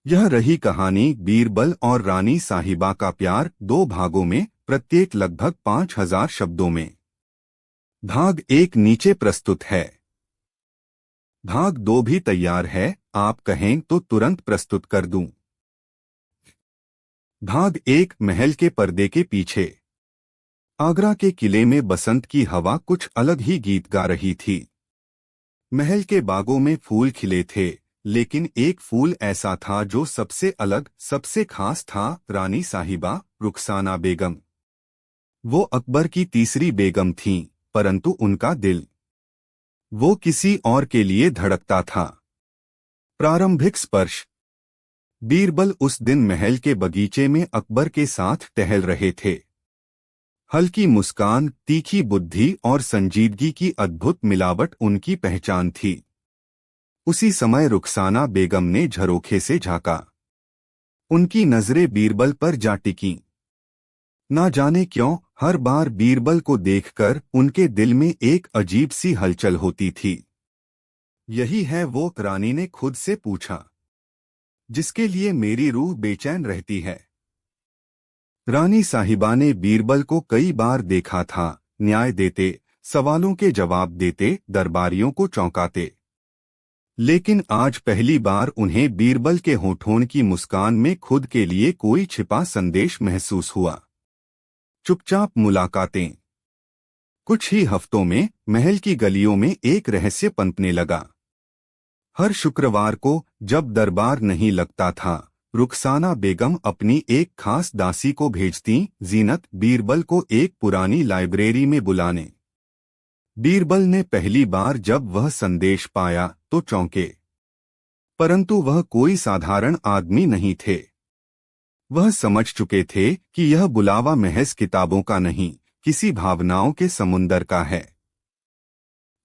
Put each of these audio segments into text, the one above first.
यह रही कहानी बीरबल और रानी साहिबा का प्यार, 2 भागों में, प्रत्येक लगभग 5000 शब्दों में। भाग 1 नीचे प्रस्तुत है। भाग 2 भी तैयार है, आप कहें तो तुरंत प्रस्तुत कर दूं। भाग 1 महल के पर्दे के पीछे। आगरा के किले में बसंत की हवा कुछ अलग ही गीत गा रही थी। महल के बागों में फूल खिले थे, लेकिन एक फूल ऐसा था जो सबसे अलग, सबसे खास था, रानी साहिबा, रुखसाना बेगम। वो अकबर की तीसरी बेगम थीं, परंतु उनका दिल वो किसी और के लिए धड़कता था। प्रारंभिक स्पर्श। बीरबल उस दिन महल के बगीचे में अकबर के साथ टहल रहे थे। हल्की मुस्कान, तीखी बुद्धि और संजीदगी की अद्भुत मिलावट उनकी पहचान थी। उसी समय रुखसाना बेगम ने झरोखे से झांका। उनकी नजरें बीरबल पर जा टिकीं। ना जाने क्यों, हर बार बीरबल को देखकर उनके दिल में एक अजीब सी हलचल होती थी। यही है वो, रानी ने खुद से पूछा, जिसके लिए मेरी रूह बेचैन रहती है। रानी साहिबा ने बीरबल को कई बार देखा था, न्याय देते, सवालों के जवाब देते, दरबारियों को चौंकाते। लेकिन आज पहली बार उन्हें बीरबल के होठों की मुस्कान में खुद के लिए कोई छिपा संदेश महसूस हुआ। चुपचाप मुलाकातें। कुछ ही हफ्तों में महल की गलियों में एक रहस्य पनपने लगा। हर शुक्रवार को, जब दरबार नहीं लगता था, रुखसाना बेगम अपनी एक खास दासी को भेजती, जीनत, बीरबल को एक पुरानी लाइब्रेरी में बुलाने। बीरबल ने पहली बार जब वह संदेश पाया तो चौंके, परंतु वह कोई साधारण आदमी नहीं थे। वह समझ चुके थे कि यह बुलावा महज किताबों का नहीं, किसी भावनाओं के समुंदर का है।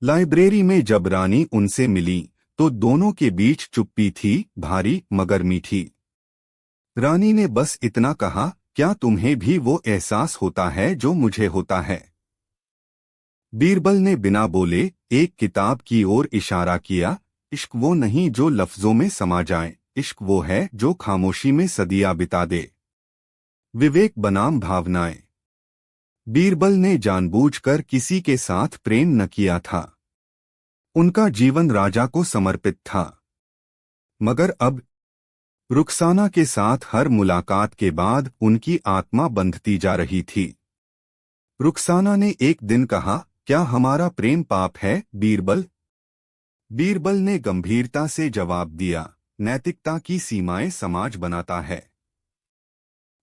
लाइब्रेरी में जब रानी उनसे मिली तो दोनों के बीच चुप्पी थी, भारी मगर मीठी। रानी ने बस इतना कहा, क्या तुम्हें भी वो एहसास होता है जो मुझे होता है? बीरबल ने बिना बोले एक किताब की ओर इशारा किया। इश्क वो नहीं जो लफ्जों में समा जाए, इश्क वो है जो खामोशी में सदियां बिता दे। विवेक बनाम भावनाएं। बीरबल ने जानबूझकर किसी के साथ प्रेम न किया था। उनका जीवन राजा को समर्पित था। मगर अब रुखसाना के साथ हर मुलाकात के बाद उनकी आत्मा बंधती जा रही थी। रुखसाना ने एक दिन कहा, क्या हमारा प्रेम पाप है, बीरबल? बीरबल ने गंभीरता से जवाब दिया, नैतिकता की सीमाएं समाज बनाता है,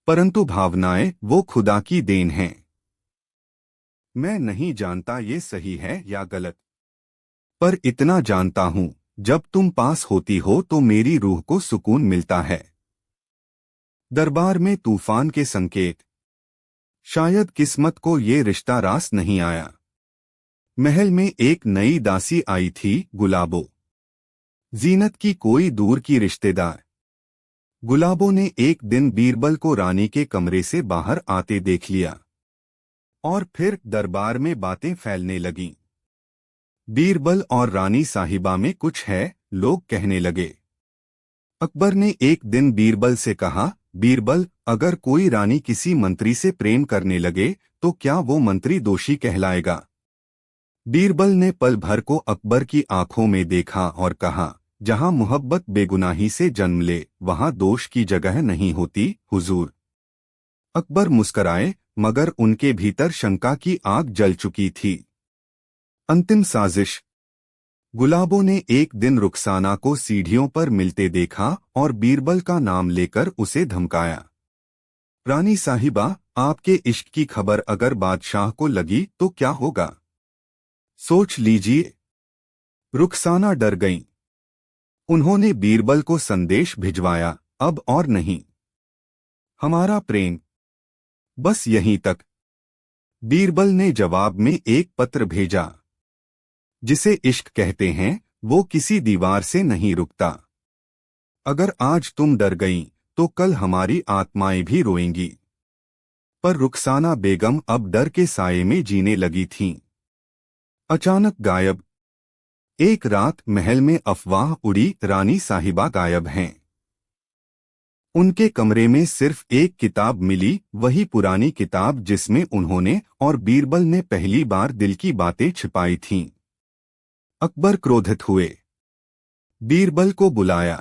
परंतु भावनाएं वो खुदा की देन हैं। मैं नहीं जानता ये सही है या गलत, पर इतना जानता हूं, जब तुम पास होती हो तो मेरी रूह को सुकून मिलता है। दरबार में तूफान के संकेत। शायद किस्मत को ये रिश्ता रास नहीं आया। महल में एक नई दासी आई थी, गुलाबो। जीनत की कोई दूर की रिश्तेदार। गुलाबो ने एक दिन बीरबल को रानी के कमरे से बाहर आते देख लिया, और फिर दरबार में बातें फैलने लगीं। बीरबल और रानी साहिबा में कुछ है, लोग कहने लगे। अकबर ने एक दिन बीरबल से कहा, बीरबल, अगर कोई रानी किसी मंत्री से प्रेम करने लगे तो क्या वो मंत्री दोषी कहलाएगा? बीरबल ने पल भर को अकबर की आंखों में देखा और कहा, जहां मोहब्बत बेगुनाही से जन्म ले, वहां दोष की जगह नहीं होती, हुजूर। अकबर मुस्कराए, मगर उनके भीतर शंका की आग जल चुकी थी। अंतिम साजिश। गुलाबो ने एक दिन रुखसाना को सीढ़ियों पर मिलते देखा और बीरबल का नाम लेकर उसे धमकाया। रानी साहिबा, आपके इश्क की खबर अगर बादशाह को लगी तो क्या होगा? सोच लीजिए। रुखसाना डर गईं। उन्होंने बीरबल को संदेश भिजवाया, अब और नहीं। हमारा प्रेम बस यहीं तक। बीरबल ने जवाब में एक पत्र भेजा। जिसे इश्क कहते हैं, वो किसी दीवार से नहीं रुकता। अगर आज तुम डर गईं, तो कल हमारी आत्माएं भी रोएंगी। पर रुखसाना बेगम अब डर के साये में जीने लगी थीं। अचानक गायब। एक रात महल में अफवाह उड़ी, रानी साहिबा गायब हैं। उनके कमरे में सिर्फ एक किताब मिली, वही पुरानी किताब जिसमें उन्होंने और बीरबल ने पहली बार दिल की बातें छिपाई थीं। अकबर क्रोधित हुए। बीरबल को बुलाया।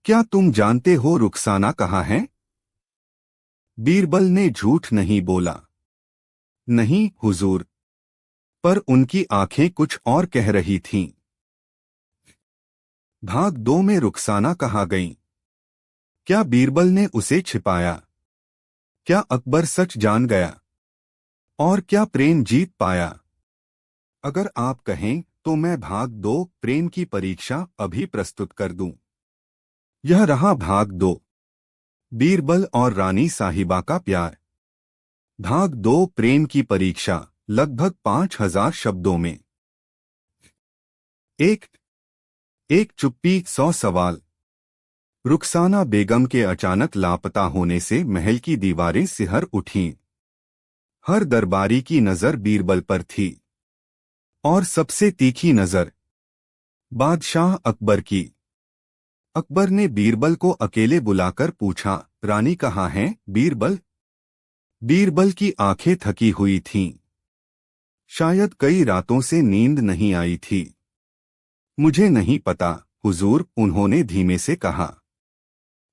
क्या तुम जानते हो रुखसाना कहाँ है? बीरबल ने झूठ नहीं बोला। नहीं हुजूर, पर उनकी आंखें कुछ और कह रही थीं। भाग 2 में रुखसाना कहाँ गईं? क्या बीरबल ने उसे छिपाया? क्या अकबर सच जान गया? और क्या प्रेम जीत पाया? अगर आप कहें तो मैं भाग 2 प्रेम की परीक्षा अभी प्रस्तुत कर दूं। यह रहा भाग 2, बीरबल और रानी साहिबा का प्यार। भाग 2 प्रेम की परीक्षा, लगभग 5000 शब्दों में। एक एक चुप्पी 100 सवाल। रुखसाना बेगम के अचानक लापता होने से महल की दीवारें सिहर उठीं। हर दरबारी की नजर बीरबल पर थी, और सबसे तीखी नजर बादशाह अकबर की। अकबर ने बीरबल को अकेले बुलाकर पूछा, रानी कहाँ हैं, बीरबल? बीरबल की आंखें थकी हुई थीं। शायद कई रातों से नींद नहीं आई थी। मुझे नहीं पता हुजूर, उन्होंने धीमे से कहा।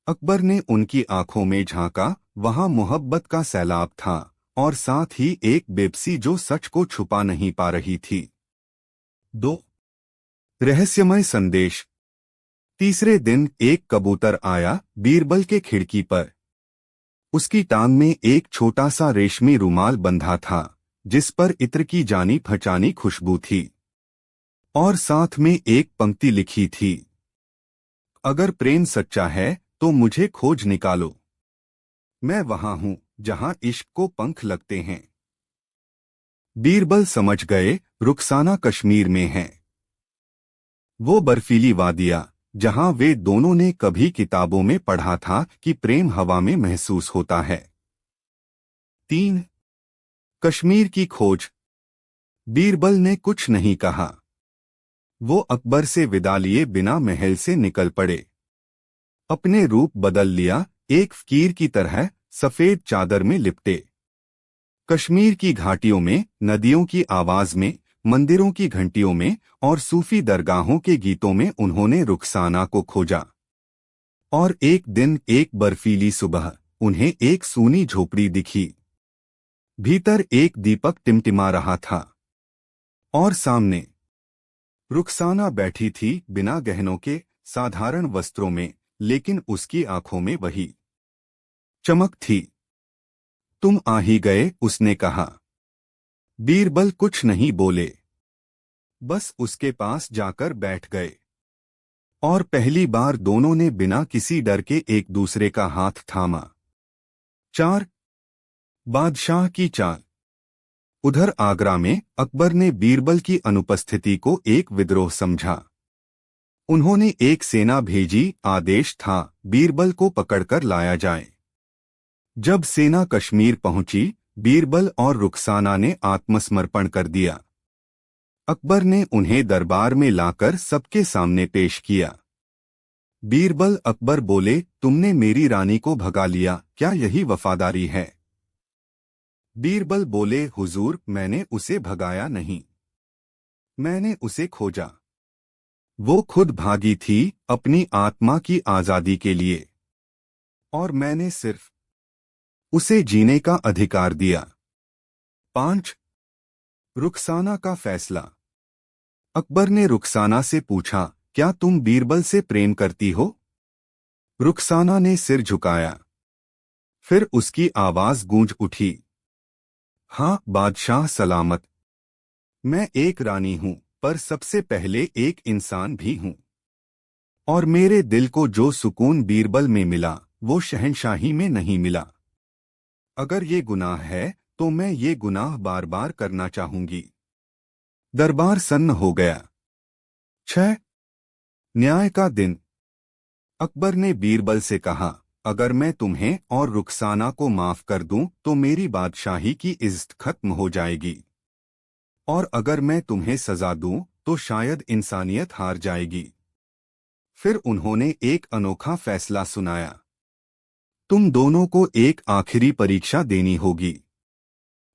अकबर ने उनकी आंखों में झांका। वहां मोहब्बत का सैलाब था, और साथ ही एक बेबसी जो सच को छुपा नहीं पा रही थी। 2 रहस्यमय संदेश। तीसरे दिन एक कबूतर आया बीरबल के खिड़की पर। उसकी टांग में एक छोटा सा रेशमी रुमाल बंधा था, जिस पर इत्र की जानी पहचानी खुशबू थी, और साथ में एक पंक्ति लिखी थी, अगर प्रेम सच्चा है तो मुझे खोज निकालो। मैं वहां हूं जहां इश्क को पंख लगते हैं। बीरबल समझ गए, रुखसाना कश्मीर में है। वो बर्फीली वादियां जहां वे दोनों ने कभी किताबों में पढ़ा था कि प्रेम हवा में महसूस होता है। 3 कश्मीर की खोज। बीरबल ने कुछ नहीं कहा। वो अकबर से विदा लिए बिना महल से निकल पड़े। अपने रूप बदल लिया, एक फकीर की तरह सफेद चादर में लिपटे। कश्मीर की घाटियों में, नदियों की आवाज में, मंदिरों की घंटियों में और सूफी दरगाहों के गीतों में उन्होंने रुखसाना को खोजा। और एक दिन एक बर्फीली सुबह उन्हें एक सूनी झोपड़ी दिखी। भीतर एक दीपक टिमटिमा रहा था, और सामने रुखसाना बैठी थी, बिना गहनों के, साधारण वस्त्रों में, लेकिन उसकी आंखों में वही चमक थी। तुम आ ही गए, उसने कहा। बीरबल कुछ नहीं बोले, बस उसके पास जाकर बैठ गए। और पहली बार दोनों ने बिना किसी डर के एक दूसरे का हाथ थामा। 4 बादशाह की चाल। उधर आगरा में अकबर ने बीरबल की अनुपस्थिति को एक विद्रोह समझा। उन्होंने एक सेना भेजी, आदेश था बीरबल को पकड़कर लाया जाए। जब सेना कश्मीर पहुंची, बीरबल और रुखसाना ने आत्मसमर्पण कर दिया। अकबर ने उन्हें दरबार में लाकर सबके सामने पेश किया। बीरबल अकबर बोले, तुमने मेरी रानी को भगा लिया, क्या यही वफादारी है? बीरबल बोले, हुजूर, मैंने उसे भगाया नहीं, मैंने उसे खोजा। वो खुद भागी थी अपनी आत्मा की आजादी के लिए, और मैंने सिर्फ उसे जीने का अधिकार दिया। 5 रुखसाना का फैसला। अकबर ने रुखसाना से पूछा, क्या तुम बीरबल से प्रेम करती हो? रुखसाना ने सिर झुकाया। फिर उसकी आवाज गूंज उठी, हाँ बादशाह सलामत। मैं एक रानी हूं, पर सबसे पहले एक इंसान भी हूं। और मेरे दिल को जो सुकून बीरबल में मिला, वो शहंशाही में नहीं मिला। अगर ये गुनाह है तो मैं ये गुनाह बार बार करना चाहूंगी। दरबार सन्न हो गया। 6 न्याय का दिन। अकबर ने बीरबल से कहा, अगर मैं तुम्हें और रुखसाना को माफ कर दूं तो मेरी बादशाही की इज्जत खत्म हो जाएगी, और अगर मैं तुम्हें सजा दूं तो शायद इंसानियत हार जाएगी। फिर उन्होंने एक अनोखा फैसला सुनाया। तुम दोनों को एक आखिरी परीक्षा देनी होगी।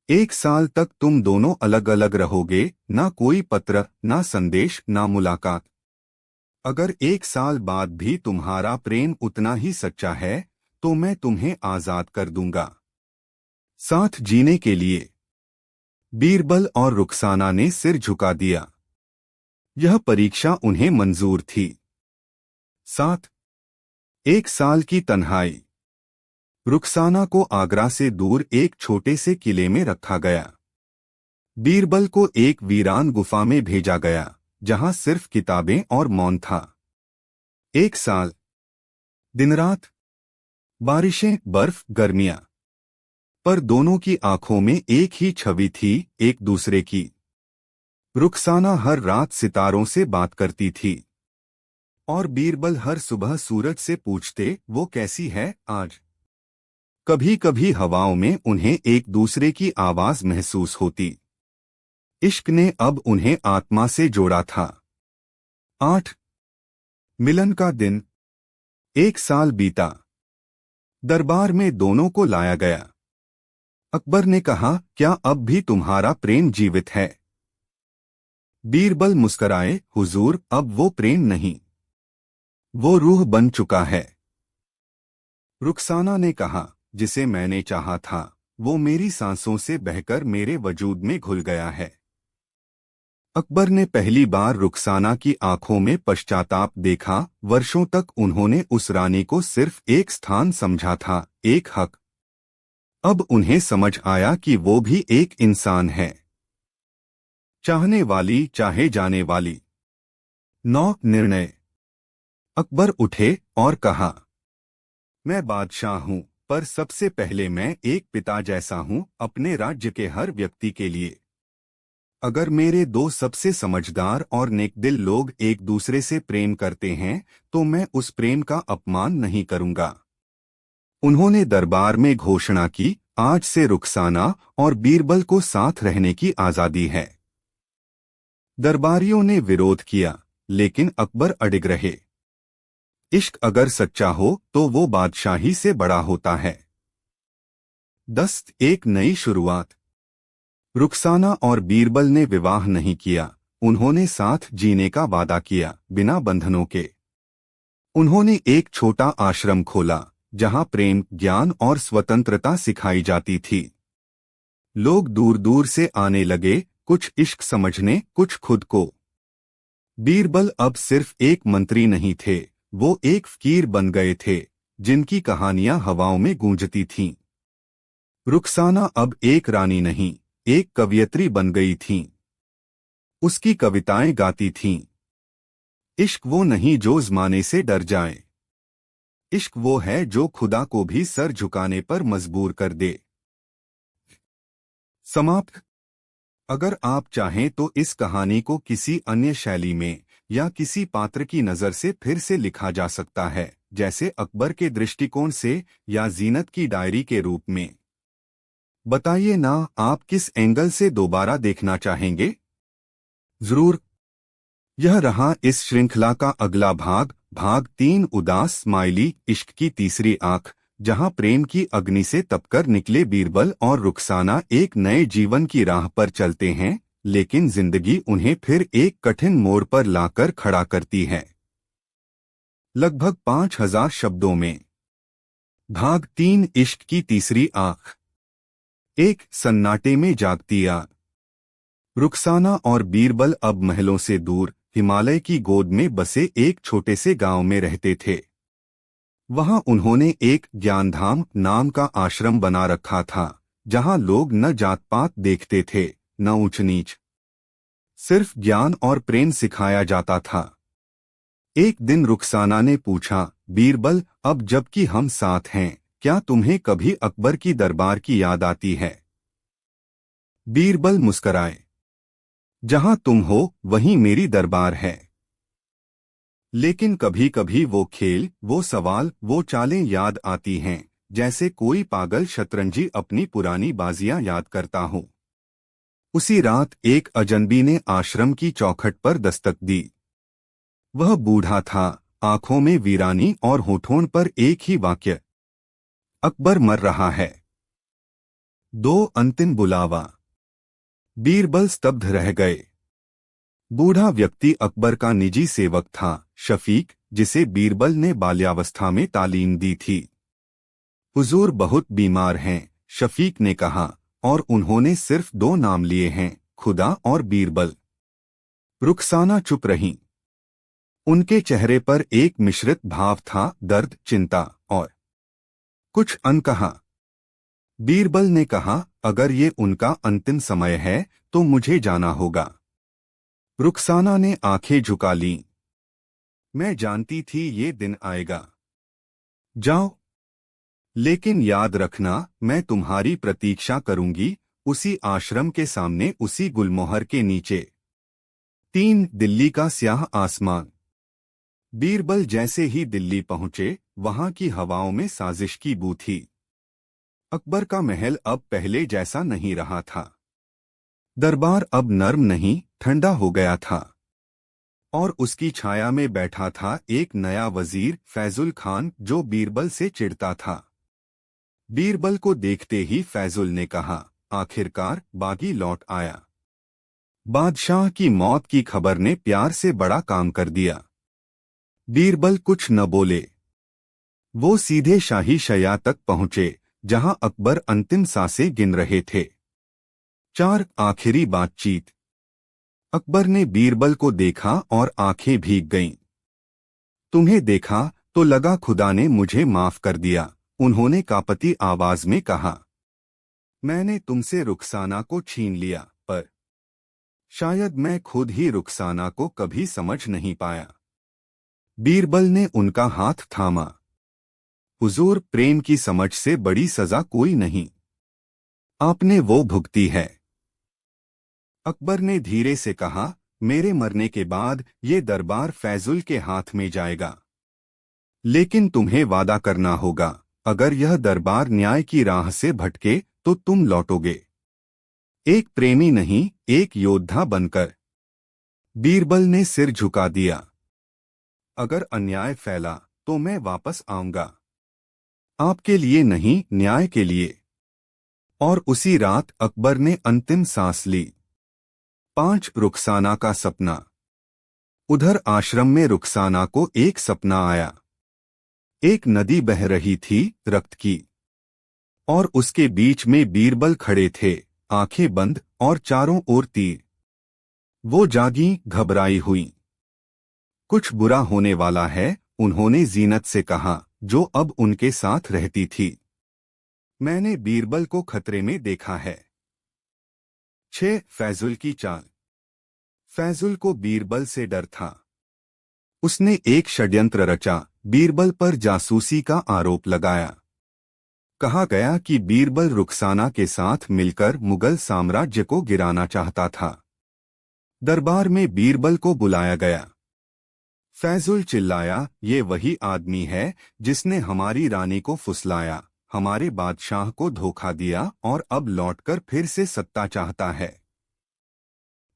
1 साल तक तुम दोनों अलग अलग रहोगे, ना कोई पत्र, ना संदेश, ना मुलाकात। अगर 1 साल बाद भी तुम्हारा प्रेम उतना ही सच्चा है तो मैं तुम्हें आजाद कर दूंगा, साथ जीने के लिए। बीरबल और रुखसाना ने सिर झुका दिया। यह परीक्षा उन्हें मंजूर थी। 7 1 साल की तन्हाई। रुखसाना को आगरा से दूर एक छोटे से किले में रखा गया। बीरबल को एक वीरान गुफा में भेजा गया जहां सिर्फ किताबें और मौन था। 1 साल, दिन रात, बारिशें, बर्फ, गर्मियां, पर दोनों की आंखों में एक ही छवि थी, एक दूसरे की। रुखसाना हर रात सितारों से बात करती थी और बीरबल हर सुबह सूरज से पूछते, वो कैसी है आज। कभी कभी हवाओं में उन्हें एक दूसरे की आवाज महसूस होती। इश्क ने अब उन्हें आत्मा से जोड़ा था। 8 मिलन का दिन। 1 साल बीता। दरबार में दोनों को लाया गया। अकबर ने कहा, क्या अब भी तुम्हारा प्रेम जीवित है। बीरबल मुस्कराए, हुजूर, अब वो प्रेम नहीं, वो रूह बन चुका है। रुखसाना ने कहा, जिसे मैंने चाहा था वो मेरी सांसों से बहकर मेरे वजूद में घुल गया है। अकबर ने पहली बार रुखसाना की आंखों में पश्चाताप देखा। वर्षों तक उन्होंने उस रानी को सिर्फ एक स्थान समझा था, एक हक। अब उन्हें समझ आया कि वो भी एक इंसान है, चाहने वाली, चाहे जाने वाली। 9 निर्णय। अकबर उठे और कहा, मैं बादशाह हूं, पर सबसे पहले मैं एक पिता जैसा हूं अपने राज्य के हर व्यक्ति के लिए। अगर मेरे दो सबसे समझदार और नेकदिल लोग एक दूसरे से प्रेम करते हैं तो मैं उस प्रेम का अपमान नहीं करूंगा। उन्होंने दरबार में घोषणा की, आज से रुखसाना और बीरबल को साथ रहने की आजादी है। दरबारियों ने विरोध किया, लेकिन अकबर अडिग रहे। इश्क अगर सच्चा हो तो वो बादशाही से बड़ा होता है। 10 एक नई शुरुआत। रुखसाना और बीरबल ने विवाह नहीं किया, उन्होंने साथ जीने का वादा किया, बिना बंधनों के। उन्होंने एक छोटा आश्रम खोला जहां प्रेम, ज्ञान और स्वतंत्रता सिखाई जाती थी। लोग दूर दूर से आने लगे, कुछ इश्क समझने, कुछ खुद को। बीरबल अब सिर्फ एक मंत्री नहीं थे, वो एक फकीर बन गए थे जिनकी कहानियां हवाओं में गूंजती थीं। रुखसाना अब एक रानी नहीं, एक कवियत्री बन गई थीं। उसकी कविताएं गाती थीं। इश्क वो नहीं जो ज़माने से डर जाए, इश्क वो है जो खुदा को भी सर झुकाने पर मजबूर कर दे। समाप्त। अगर आप चाहें तो इस कहानी को किसी अन्य शैली में या किसी पात्र की नज़र से फिर से लिखा जा सकता है, जैसे अकबर के दृष्टिकोण से या जीनत की डायरी के रूप में। बताइए ना, आप किस एंगल से दोबारा देखना चाहेंगे? जरूर। यह रहा इस श्रृंखला का अगला भाग, भाग 3, उदास स्माइली, इश्क की तीसरी आंख, जहां प्रेम की अग्नि से तपकर निकले बीरबल और रुखसाना एक नए जीवन की राह पर चलते हैं, लेकिन जिंदगी उन्हें फिर एक कठिन मोड़ पर लाकर खड़ा करती है। लगभग 5000 शब्दों में। भाग 3, इश्क की तीसरी आंख। एक सन्नाटे में जागती आग। रुखसाना और बीरबल अब महलों से दूर हिमालय की गोद में बसे एक छोटे से गांव में रहते थे। वहां उन्होंने एक ज्ञानधाम नाम का आश्रम बना रखा था, जहां लोग न जात पात देखते थे, न ऊंच नीच, सिर्फ ज्ञान और प्रेम सिखाया जाता था। एक दिन रुखसाना ने पूछा, बीरबल, अब जबकि हम साथ हैं, क्या तुम्हें कभी अकबर की दरबार की याद आती है? बीरबल मुस्कराए, जहां तुम हो वहीं मेरी दरबार है। लेकिन कभी कभी वो खेल, वो सवाल, वो चालें याद आती हैं, जैसे कोई पागल शतरंजी अपनी पुरानी बाजियां याद करता हो। उसी रात एक अजनबी ने आश्रम की चौखट पर दस्तक दी। वह बूढ़ा था, आंखों में वीरानी और होठों पर एक ही वाक्य, अकबर मर रहा है। दो अंतिम बुलावा। बीरबल स्तब्ध रह गए। बूढ़ा व्यक्ति अकबर का निजी सेवक था, शफीक, जिसे बीरबल ने बाल्यावस्था में तालीम दी थी। हुजूर बहुत बीमार हैं, शफीक ने कहा, और उन्होंने सिर्फ दो नाम लिए हैं, खुदा और बीरबल। रुखसाना चुप रहीं। उनके चेहरे पर एक मिश्रित भाव था, दर्द, चिंता और कुछ अनकहा। बीरबल ने कहा, अगर ये उनका अंतिम समय है तो मुझे जाना होगा। रुखसाना ने आंखें झुका लीं। मैं जानती थी ये दिन आएगा। जाओ, लेकिन याद रखना, मैं तुम्हारी प्रतीक्षा करूंगी, उसी आश्रम के सामने, उसी गुलमोहर के नीचे। 3 दिल्ली का स्याह आसमान। बीरबल जैसे ही दिल्ली पहुंचे, वहां की हवाओं में साजिश की बू थी। अकबर का महल अब पहले जैसा नहीं रहा था। दरबार अब नर्म नहीं, ठंडा हो गया था, और उसकी छाया में बैठा था एक नया वजीर, फैजुल खान, जो बीरबल से चिढ़ता था। बीरबल को देखते ही फैजुल ने कहा, आखिरकार बागी लौट आया। बादशाह की मौत की खबर ने प्यार से बड़ा काम कर दिया। बीरबल कुछ न बोले। वो सीधे शाही शया तक पहुंचे, जहां अकबर अंतिम सांसें गिन रहे थे। 4 आखिरी बातचीत। अकबर ने बीरबल को देखा और आंखें भीग गईं। तुम्हें देखा तो लगा खुदा ने मुझे माफ कर दिया, उन्होंने कांपती आवाज में कहा। मैंने तुमसे रुखसाना को छीन लिया, पर शायद मैं खुद ही रुखसाना को कभी समझ नहीं पाया। बीरबल ने उनका हाथ थामा। हुजूर, प्रेम की समझ से बड़ी सजा कोई नहीं। आपने वो भुगती है। अकबर ने धीरे से कहा, मेरे मरने के बाद ये दरबार फैजुल के हाथ में जाएगा। लेकिन तुम्हें वादा करना होगा, अगर यह दरबार न्याय की राह से भटके तो तुम लौटोगे। एक प्रेमी नहीं, एक योद्धा बनकर। बीरबल ने सिर झुका दिया। अगर अन्याय फैला तो मैं वापस आऊंगा, आपके लिए नहीं, न्याय के लिए। और उसी रात अकबर ने अंतिम सांस ली। 5 रुखसाना का सपना। उधर आश्रम में रुखसाना को एक सपना आया। एक नदी बह रही थी, रक्त की, और उसके बीच में बीरबल खड़े थे, आंखें बंद और चारों ओर तीर। वो जागी, घबराई हुई। कुछ बुरा होने वाला है, उन्होंने जीनत से कहा, जो अब उनके साथ रहती थी। मैंने बीरबल को खतरे में देखा है। 6 फैजुल की चाल। फैजुल को बीरबल से डर था। उसने एक षड्यंत्र रचा, बीरबल पर जासूसी का आरोप लगाया। कहा गया कि बीरबल रुखसाना के साथ मिलकर मुगल साम्राज्य को गिराना चाहता था। दरबार में बीरबल को बुलाया गया। फैजुल चिल्लाया, ये वही आदमी है जिसने हमारी रानी को फुसलाया, हमारे बादशाह को धोखा दिया और अब लौटकर फिर से सत्ता चाहता है।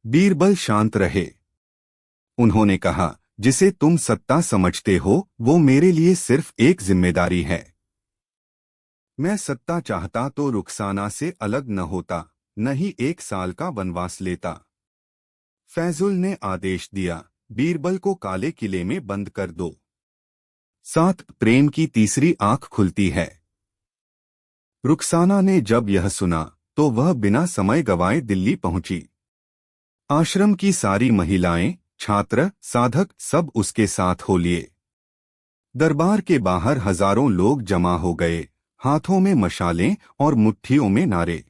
बीरबल शांत रहे। उन्होंने कहा, जिसे तुम सत्ता समझते हो वो मेरे लिए सिर्फ एक जिम्मेदारी है। मैं सत्ता चाहता तो रुखसाना से अलग न होता, न ही 1 साल का वनवास लेता। फैजुल ने आदेश दिया, बीरबल को काले किले में बंद कर दो। 7 प्रेम की तीसरी आंख खुलती है। रुखसाना ने जब यह सुना तो वह बिना समय गवाए दिल्ली पहुंची। आश्रम की सारी महिलाएं, छात्र, साधक सब उसके साथ हो लिए। दरबार के बाहर हजारों लोग जमा हो गए, हाथों में मशालें और मुट्ठियों में नारे।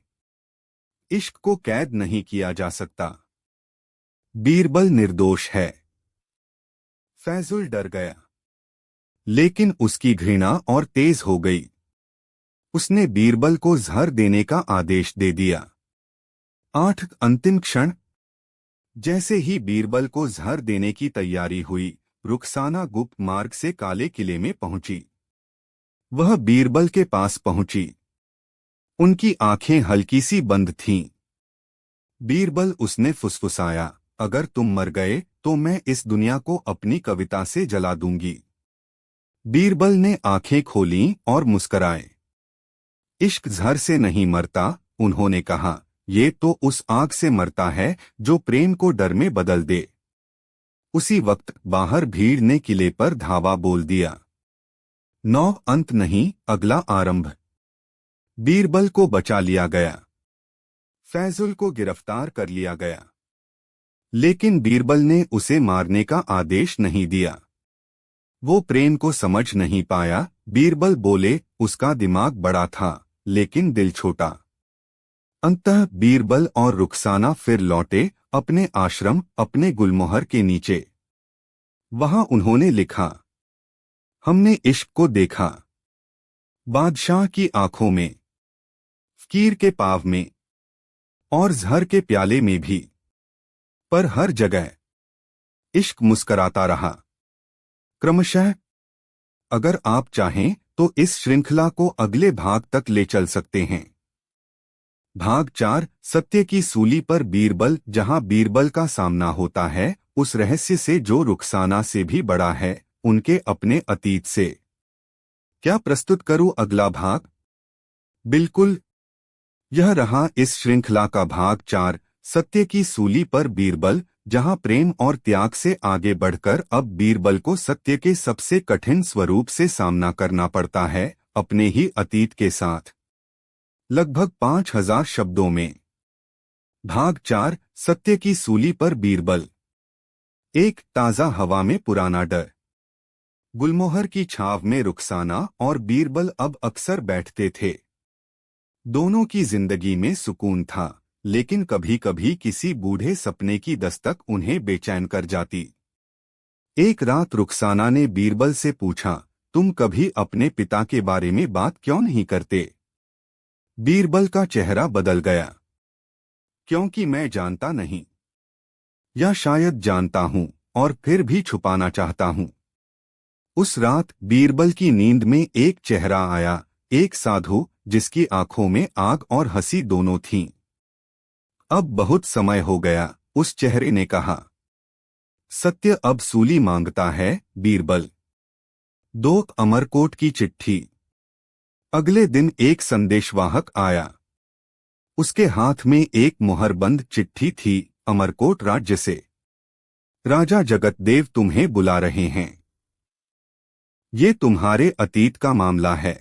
इश्क को कैद नहीं किया जा सकता। बीरबल निर्दोष है। फैजुल डर गया, लेकिन उसकी घृणा और तेज हो गई। उसने बीरबल को जहर देने का आदेश दे दिया। 8 अंतिम क्षण। जैसे ही बीरबल को जहर देने की तैयारी हुई, रुखसाना गुप्त मार्ग से काले किले में पहुंची। वह बीरबल के पास पहुंची। उनकी आंखें हल्की सी बंद थीं। बीरबल, उसने फुसफुसाया, अगर तुम मर गए तो मैं इस दुनिया को अपनी कविता से जला दूंगी। बीरबल ने आंखें खोलीं और मुस्कराए। इश्क जहर से नहीं मरता, उन्होंने कहा, ये तो उस आग से मरता है जो प्रेम को डर में बदल दे। उसी वक्त बाहर भीड़ ने किले पर धावा बोल दिया। 9 अंत नहीं, अगला आरंभ। बीरबल को बचा लिया गया, फैजुल को गिरफ्तार कर लिया गया, लेकिन बीरबल ने उसे मारने का आदेश नहीं दिया। वो प्रेम को समझ नहीं पाया। बीरबल बोले, उसका दिमाग बड़ा था लेकिन दिल छोटा। अंततः बीरबल और रुखसाना फिर लौटे अपने आश्रम, अपने गुलमोहर के नीचे। वहां उन्होंने लिखा, हमने इश्क को देखा, बादशाह की आंखों में, फकीर के पाव में और जहर के प्याले में भी, पर हर जगह इश्क मुस्कराता रहा। क्रमशः अगर आप चाहें तो इस श्रृंखला को अगले भाग तक ले चल सकते हैं। भाग 4, सत्य की सूली पर बीरबल। जहां बीरबल का सामना होता है उस रहस्य से जो रुखसाना से भी बड़ा है, उनके अपने अतीत से। क्या प्रस्तुत करूं अगला भाग? बिल्कुल, यह रहा इस श्रृंखला का भाग 4, सत्य की सूली पर बीरबल। जहां प्रेम और त्याग से आगे बढ़कर अब बीरबल को सत्य के सबसे कठिन स्वरूप से सामना करना पड़ता है, अपने ही अतीत के साथ। लगभग 5000 शब्दों में। भाग 4, सत्य की सूली पर बीरबल। एक ताजा हवा में पुराना डर। गुलमोहर की छाव में रुखसाना और बीरबल अब अक्सर बैठते थे। दोनों की जिंदगी में सुकून था, लेकिन कभी कभी किसी बूढ़े सपने की दस्तक उन्हें बेचैन कर जाती। एक रात रुखसाना ने बीरबल से पूछा, तुम कभी अपने पिता के बारे में बात क्यों नहीं करते? बीरबल का चेहरा बदल गया। क्योंकि मैं जानता नहीं, या शायद जानता हूं और फिर भी छुपाना चाहता हूं। उस रात बीरबल की नींद में एक चेहरा आया, एक साधु जिसकी आंखों में आग और हंसी दोनों थीं। अब बहुत समय हो गया, उस चेहरे ने कहा। सत्य अब सूली मांगता है, बीरबल। 2 अमरकोट की चिट्ठी। अगले दिन एक संदेशवाहक आया। उसके हाथ में एक मुहरबंद चिट्ठी थी, अमरकोट राज्य से। राजा जगतदेव तुम्हें बुला रहे हैं। ये तुम्हारे अतीत का मामला है।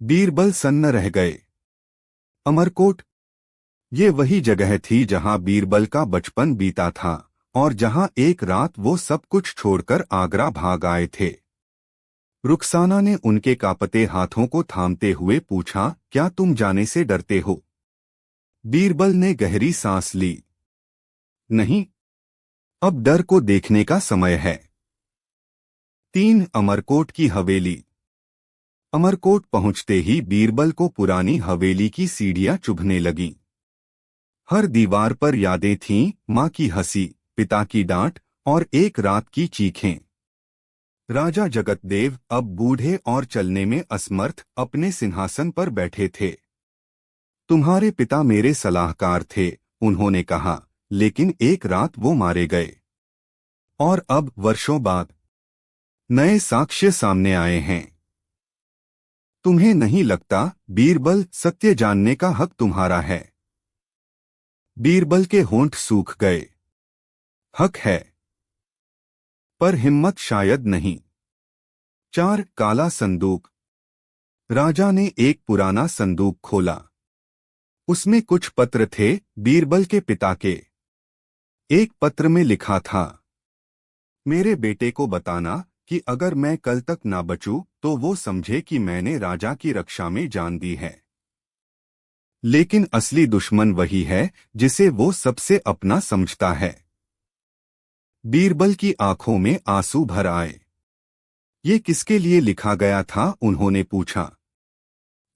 बीरबल सन्न रह गए। अमरकोट, ये वही जगह थी जहां बीरबल का बचपन बीता था और जहां एक रात वो सब कुछ छोड़कर आगरा भाग आए थे। रुखसाना ने उनके कांपते हाथों को थामते हुए पूछा, क्या तुम जाने से डरते हो? बीरबल ने गहरी सांस ली। नहीं, अब डर को देखने का समय है। 3 अमरकोट की हवेली। अमरकोट पहुंचते ही बीरबल को पुरानी हवेली की सीढ़ियां चुभने लगीं। हर दीवार पर यादें थीं, माँ की हंसी, पिता की डांट और एक रात की चीखें। राजा जगतदेव अब बूढ़े और चलने में असमर्थ अपने सिंहासन पर बैठे थे। तुम्हारे पिता मेरे सलाहकार थे, उन्होंने कहा, लेकिन एक रात वो मारे गए। और अब वर्षों बाद नए साक्ष्य सामने आए हैं। तुम्हें नहीं लगता, बीरबल, सत्य जानने का हक तुम्हारा है? बीरबल के होंठ सूख गए। हक है, पर हिम्मत शायद नहीं। 4 काला संदूक। राजा ने एक पुराना संदूक खोला। उसमें कुछ पत्र थे, बीरबल के पिता के। एक पत्र में लिखा था, मेरे बेटे को बताना कि अगर मैं कल तक ना बचूं तो वो समझे कि मैंने राजा की रक्षा में जान दी है। लेकिन असली दुश्मन वही है जिसे वो सबसे अपना समझता है। बीरबल की आंखों में आंसू भर आए। ये किसके लिए लिखा गया था, उन्होंने पूछा।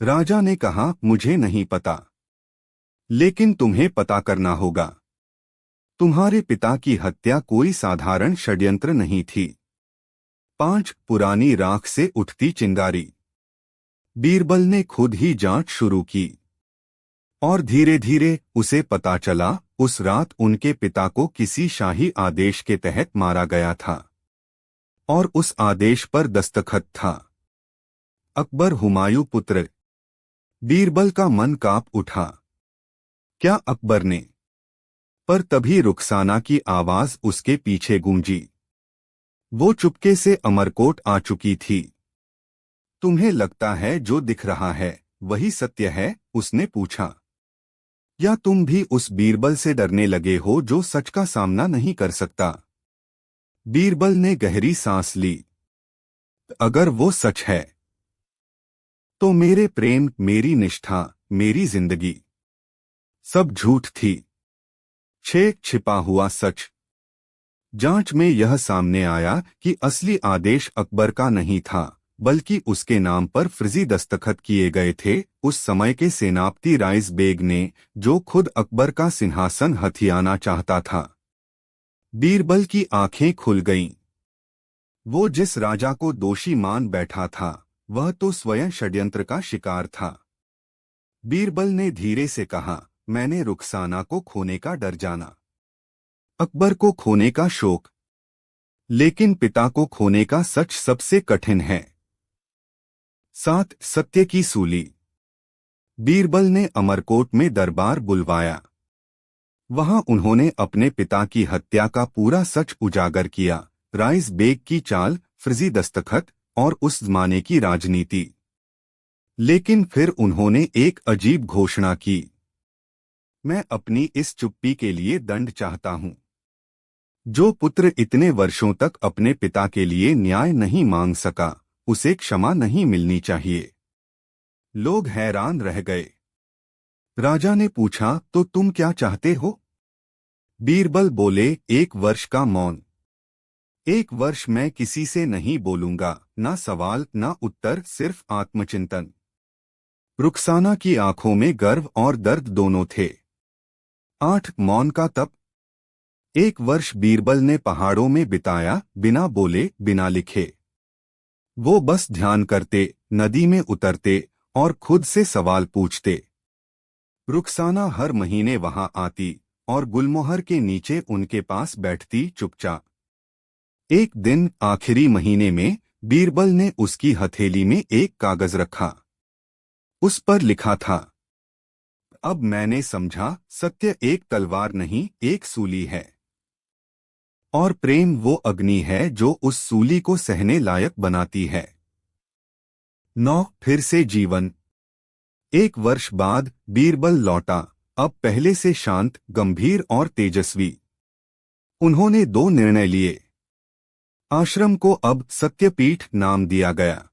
राजा ने कहा, मुझे नहीं पता, लेकिन तुम्हें पता करना होगा। तुम्हारे पिता की हत्या कोई साधारण षड्यंत्र नहीं थी। 5 पुरानी राख से उठती चिंगारी। बीरबल ने खुद ही जांच शुरू की और धीरे धीरे उसे पता चला, उस रात उनके पिता को किसी शाही आदेश के तहत मारा गया था और उस आदेश पर दस्तखत था। अकबर हुमायूं पुत्र बीरबल का मन कांप उठा। क्या अकबर ने? पर तभी रुखसाना की आवाज उसके पीछे गूंजी। वो चुपके से अमरकोट आ चुकी थी। तुम्हें लगता है जो दिख रहा है वही सत्य है? उसने पूछा। या तुम भी उस बीरबल से डरने लगे हो जो सच का सामना नहीं कर सकता? बीरबल ने गहरी सांस ली। अगर वो सच है तो मेरे प्रेम, मेरी निष्ठा, मेरी जिंदगी सब झूठ थी। छिपा हुआ सच। जांच में यह सामने आया कि असली आदेश अकबर का नहीं था, बल्कि उसके नाम पर फर्जी दस्तखत किए गए थे उस समय के सेनापति राइस बेग ने, जो खुद अकबर का सिंहासन हथियाना चाहता था। बीरबल की आंखें खुल गईं। वो जिस राजा को दोषी मान बैठा था वह तो स्वयं षड्यंत्र का शिकार था। बीरबल ने धीरे से कहा, मैंने रुखसाना को खोने का डर जाना, अकबर को खोने का शोक, लेकिन पिता को खोने का सच सबसे कठिन है। 7 सत्य की सूली। बीरबल ने अमरकोट में दरबार बुलवाया। वहां उन्होंने अपने पिता की हत्या का पूरा सच उजागर किया, राइस बेग की चाल, फर्जी दस्तखत और उस जमाने की राजनीति। लेकिन फिर उन्होंने एक अजीब घोषणा की। मैं अपनी इस चुप्पी के लिए दंड चाहता हूं। जो पुत्र इतने वर्षों तक अपने पिता के लिए न्याय नहीं मांग सका, उसे क्षमा नहीं मिलनी चाहिए। लोग हैरान रह गए। राजा ने पूछा, तो तुम क्या चाहते हो? बीरबल बोले, 1 वर्ष का मौन। 1 वर्ष मैं किसी से नहीं बोलूंगा, ना सवाल ना उत्तर, सिर्फ आत्मचिंतन। रुखसाना की आंखों में गर्व और दर्द दोनों थे। 8 मौन का तप। 1 वर्ष बीरबल ने पहाड़ों में बिताया, बिना बोले, बिना लिखे। वो बस ध्यान करते, नदी में उतरते और खुद से सवाल पूछते। रुखसाना हर महीने वहां आती और गुलमोहर के नीचे उनके पास बैठती चुपचाप। एक दिन आखिरी महीने में बीरबल ने उसकी हथेली में एक कागज रखा। उस पर लिखा था, अब मैंने समझा, सत्य एक तलवार नहीं, एक सूली है, और प्रेम वो अग्नि है जो उस सूली को सहने लायक बनाती है। 9 फिर से जीवन। 1 वर्ष बाद बीरबल लौटा, अब पहले से शांत, गंभीर और तेजस्वी। उन्होंने 2 निर्णय लिए। आश्रम को अब सत्यपीठ नाम दिया गया।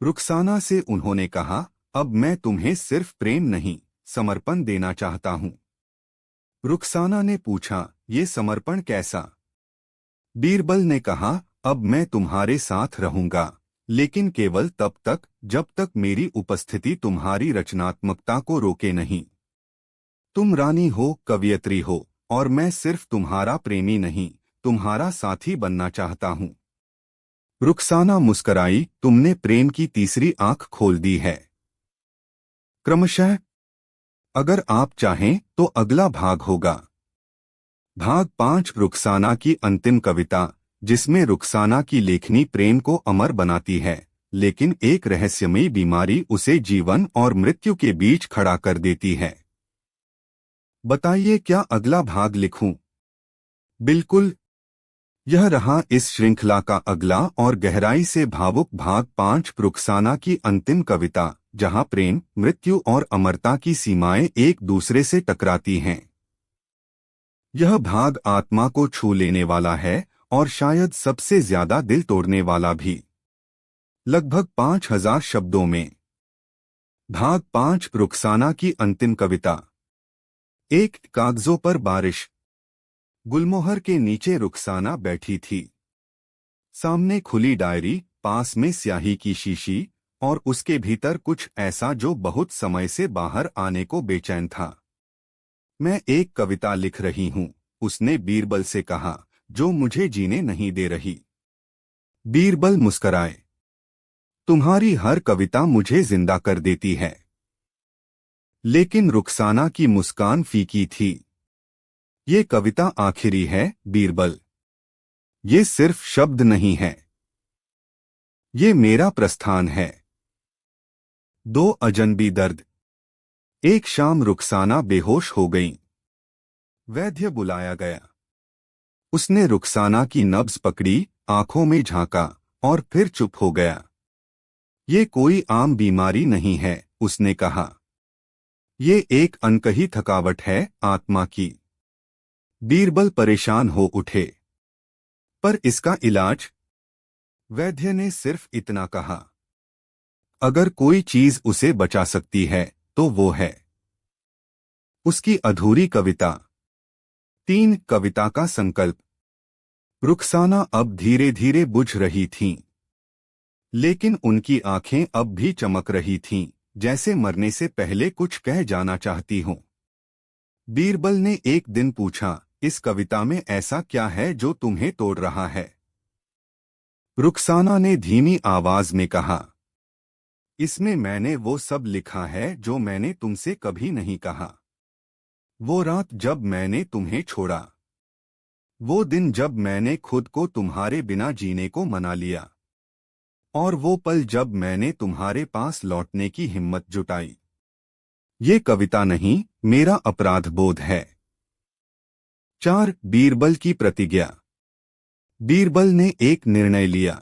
रुखसाना से उन्होंने कहा, अब मैं तुम्हें सिर्फ प्रेम नहीं, समर्पण देना चाहता हूं। रुखसाना ने पूछा, ये समर्पण कैसा? बीरबल ने कहा, अब मैं तुम्हारे साथ रहूंगा, लेकिन केवल तब तक जब तक मेरी उपस्थिति तुम्हारी रचनात्मकता को रोके नहीं। तुम रानी हो, कवयित्री हो, और मैं सिर्फ तुम्हारा प्रेमी नहीं, तुम्हारा साथी बनना चाहता हूं। रुखसाना मुस्कराई, तुमने प्रेम की तीसरी आंख खोल दी है। क्रमशः। अगर आप चाहें तो अगला भाग होगा। भाग 5, रुखसाना की अंतिम कविता, जिसमें रुखसाना की लेखनी प्रेम को अमर बनाती है, लेकिन एक रहस्यमयी बीमारी उसे जीवन और मृत्यु के बीच खड़ा कर देती है। बताइए, क्या अगला भाग लिखूं? बिल्कुल। यह रहा इस श्रृंखला का अगला और गहराई से भावुक भाग 5, रुखसाना की अंतिम कविता, जहां प्रेम, मृत्यु और अमरता की सीमाएं एक दूसरे से टकराती हैं। यह भाग आत्मा को छू लेने वाला है और शायद सबसे ज्यादा दिल तोड़ने वाला भी। लगभग 5000 शब्दों में। भाग 5, रुखसाना की अंतिम कविता। 1 कागजों पर बारिश। गुलमोहर के नीचे रुखसाना बैठी थी। सामने खुली डायरी, पास में स्याही की शीशी, और उसके भीतर कुछ ऐसा जो बहुत समय से बाहर आने को बेचैन था। मैं एक कविता लिख रही हूं, उसने बीरबल से कहा, जो मुझे जीने नहीं दे रही। बीरबल मुस्कराए। तुम्हारी हर कविता मुझे जिंदा कर देती है। लेकिन रुखसाना की मुस्कान फीकी थी। ये कविता आखिरी है, बीरबल। ये सिर्फ शब्द नहीं है, ये मेरा प्रस्थान है। दो अजनबी दर्द। एक शाम रुखसाना बेहोश हो गईं। वैद्य बुलाया गया। उसने रुखसाना की नब्ज पकड़ी, आंखों में झांका और फिर चुप हो गया। ये कोई आम बीमारी नहीं है, उसने कहा। ये एक अनकही थकावट है, आत्मा की। बीरबल परेशान हो उठे। पर इसका इलाज? वैद्य ने सिर्फ इतना कहा, अगर कोई चीज उसे बचा सकती है तो वो है उसकी अधूरी कविता। 3 कविता का संकल्प। रुखसाना अब धीरे धीरे बुझ रही थीं, लेकिन उनकी आंखें अब भी चमक रही थीं, जैसे मरने से पहले कुछ कह जाना चाहती हों। बीरबल ने एक दिन पूछा, इस कविता में ऐसा क्या है जो तुम्हें तोड़ रहा है? रुखसाना ने धीमी आवाज में कहा, इसमें मैंने वो सब लिखा है जो मैंने तुमसे कभी नहीं कहा। वो रात जब मैंने तुम्हें छोड़ा, वो दिन जब मैंने खुद को तुम्हारे बिना जीने को मना लिया, और वो पल जब मैंने तुम्हारे पास लौटने की हिम्मत जुटाई। ये कविता नहीं, मेरा अपराध बोध है। 4 बीरबल की प्रतिज्ञा। बीरबल ने एक निर्णय लिया,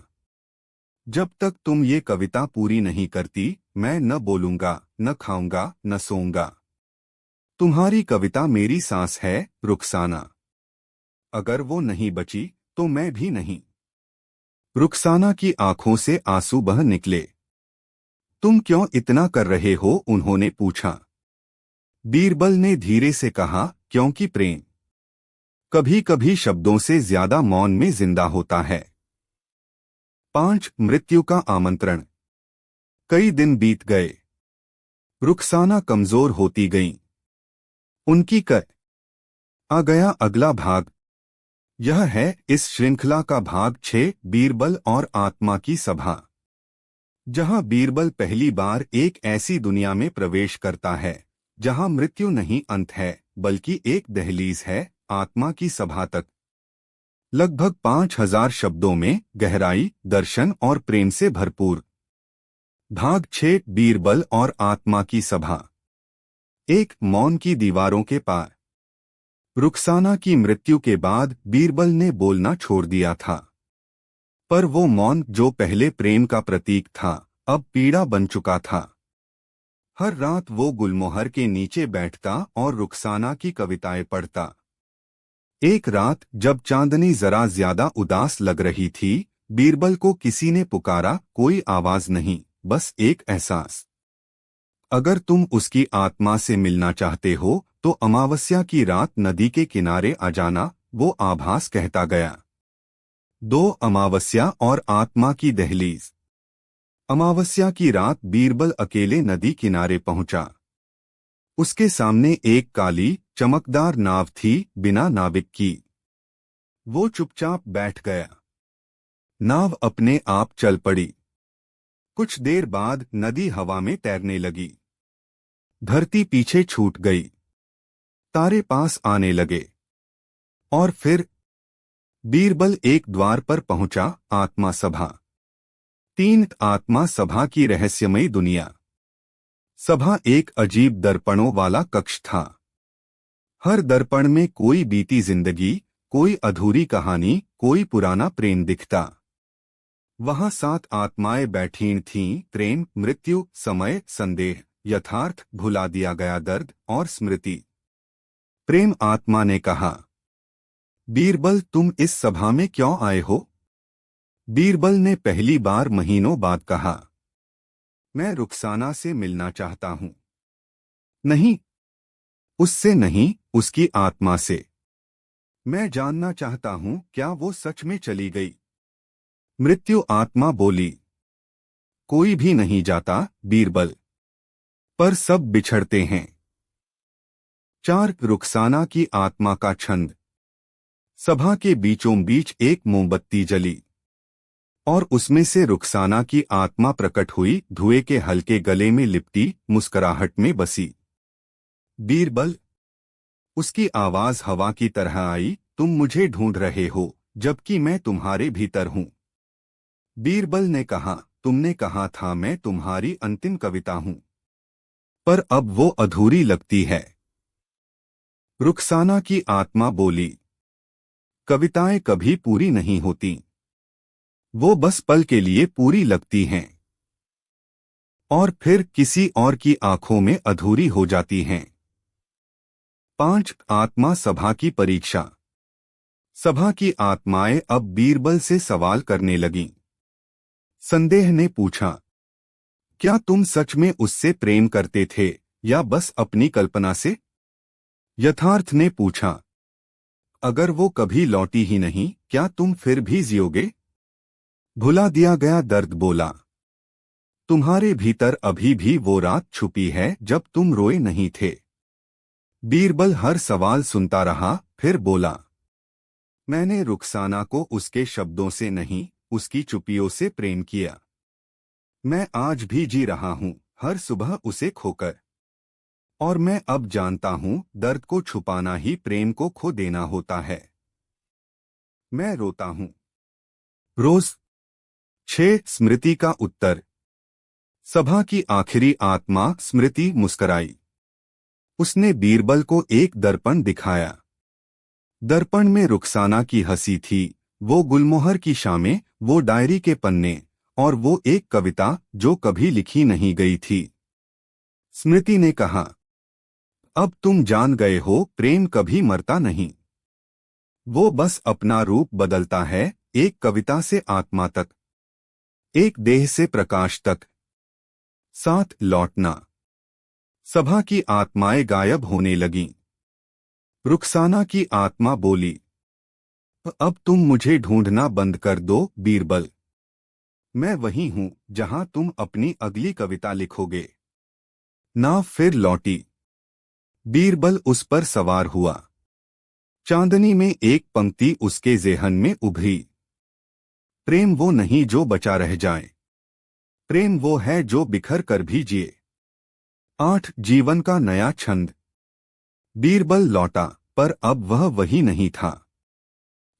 जब तक तुम ये कविता पूरी नहीं करती, मैं न बोलूंगा, न खाऊंगा, न सोऊंगा। तुम्हारी कविता मेरी सांस है, रुखसाना। अगर वो नहीं बची तो मैं भी नहीं। रुखसाना की आंखों से आंसू बह निकले। तुम क्यों इतना कर रहे हो? उन्होंने पूछा। बीरबल ने धीरे से कहा, क्योंकि प्रेम कभी कभी शब्दों से ज्यादा मौन में जिंदा होता है। 5 मृत्यु का आमंत्रण। कई दिन बीत गए। रुखसाना कमजोर होती गईं। उनकी आ गया अगला भाग। यह है इस श्रृंखला का भाग 6, बीरबल और आत्मा की सभा, जहां बीरबल पहली बार एक ऐसी दुनिया में प्रवेश करता है जहां मृत्यु नहीं अंत है, बल्कि एक दहलीज है, आत्मा की सभा तक। लगभग 5000 शब्दों में गहराई, दर्शन और प्रेम से भरपूर। भाग 6, बीरबल और आत्मा की सभा। एक मौन की दीवारों के पार। रुखसाना की मृत्यु के बाद बीरबल ने बोलना छोड़ दिया था, पर वो मौन जो पहले प्रेम का प्रतीक था, अब पीड़ा बन चुका था। हर रात वो गुलमोहर के नीचे बैठता और रुखसाना की कविताएं पढ़ता। एक रात जब चांदनी जरा ज्यादा उदास लग रही थी, बीरबल को किसी ने पुकारा। कोई आवाज नहीं, बस एक एहसास। अगर तुम उसकी आत्मा से मिलना चाहते हो तो अमावस्या की रात नदी के किनारे आ जाना, वो आभास कहता गया। 2 अमावस्या और आत्मा की दहलीज। अमावस्या की रात बीरबल अकेले नदी किनारे पहुंचा। उसके सामने एक काली, चमकदार नाव थी, बिना नाविक की। वो चुपचाप बैठ गया। नाव अपने आप चल पड़ी। कुछ देर बाद नदी हवा में तैरने लगी। धरती पीछे छूट गई। तारे पास आने लगे। और फिर बीरबल एक द्वार पर पहुंचा, आत्मा सभा। 3 आत्मा सभा की रहस्यमयी दुनिया। सभा एक अजीब दर्पणों वाला कक्ष था। हर दर्पण में कोई बीती जिंदगी, कोई अधूरी कहानी, कोई पुराना प्रेम दिखता। वहां 7 आत्माएं बैठीं थीं, प्रेम, मृत्यु, समय, संदेह, यथार्थ, भुला दिया गया दर्द और स्मृति। प्रेम आत्मा ने कहा, बीरबल तुम इस सभा में क्यों आए हो? बीरबल ने पहली बार महीनों बाद कहा, मैं रुखसाना से मिलना चाहता हूं। नहीं, उससे नहीं, उसकी आत्मा से। मैं जानना चाहता हूं क्या वो सच में चली गई। मृत्यु आत्मा बोली, कोई भी नहीं जाता बीरबल, पर सब बिछड़ते हैं। 4 रुखसाना की आत्मा का छंद। सभा के बीचों बीच एक मोमबत्ती जली और उसमें से रुखसाना की आत्मा प्रकट हुई, धुएं के हल्के गले में लिपटी, मुस्कुराहट में बसी। बीरबल। उसकी आवाज हवा की तरह आई, तुम मुझे ढूंढ रहे हो, जबकि मैं तुम्हारे भीतर हूं। बीरबल ने कहा, तुमने कहा था मैं तुम्हारी अंतिम कविता हूं। पर अब वो अधूरी लगती है। रुखसाना की आत्मा बोली, कविताएं कभी पूरी नहीं होती, वो बस पल के लिए पूरी लगती हैं और फिर किसी और की आंखों में अधूरी हो जाती हैं। 5 आत्मा सभा की परीक्षा। सभा की आत्माएं अब बीरबल से सवाल करने लगीं। संदेह ने पूछा, क्या तुम सच में उससे प्रेम करते थे या बस अपनी कल्पना से? यथार्थ ने पूछा, अगर वो कभी लौटी ही नहीं, क्या तुम फिर भी जियोगे? भुला दिया गया दर्द बोला, तुम्हारे भीतर अभी भी वो रात छुपी है जब तुम रोए नहीं थे। बीरबल हर सवाल सुनता रहा, फिर बोला, मैंने रुखसाना को उसके शब्दों से नहीं, उसकी चुपियों से प्रेम किया। मैं आज भी जी रहा हूं, हर सुबह उसे खोकर। और मैं अब जानता हूं, दर्द को छुपाना ही प्रेम को खो देना होता है। मैं रोता हूं रोज। 6 स्मृति का उत्तर। सभा की आखिरी आत्मा स्मृति मुस्कराई। उसने बीरबल को एक दर्पण दिखाया। दर्पण में रुखसाना की हंसी थी, वो गुलमोहर की शामें, वो डायरी के पन्ने और वो एक कविता जो कभी लिखी नहीं गई थी। स्मृति ने कहा, अब तुम जान गए हो, प्रेम कभी मरता नहीं, वो बस अपना रूप बदलता है, एक कविता से आत्मा तक, एक देह से प्रकाश तक। साथ लौटना। सभा की आत्माएं गायब होने लगीं। रुखसाना की आत्मा बोली, अब तुम मुझे ढूंढना बंद कर दो बीरबल। मैं वही हूं जहां तुम अपनी अगली कविता लिखोगे। नाव फिर लौटी। बीरबल उस पर सवार हुआ। चांदनी में एक पंक्ति उसके ज़ेहन में उभरी, प्रेम वो नहीं जो बचा रह जाए, प्रेम वो है जो बिखर कर भी जिए। 8 जीवन का नया छंद। बीरबल लौटा, पर अब वह वही नहीं था।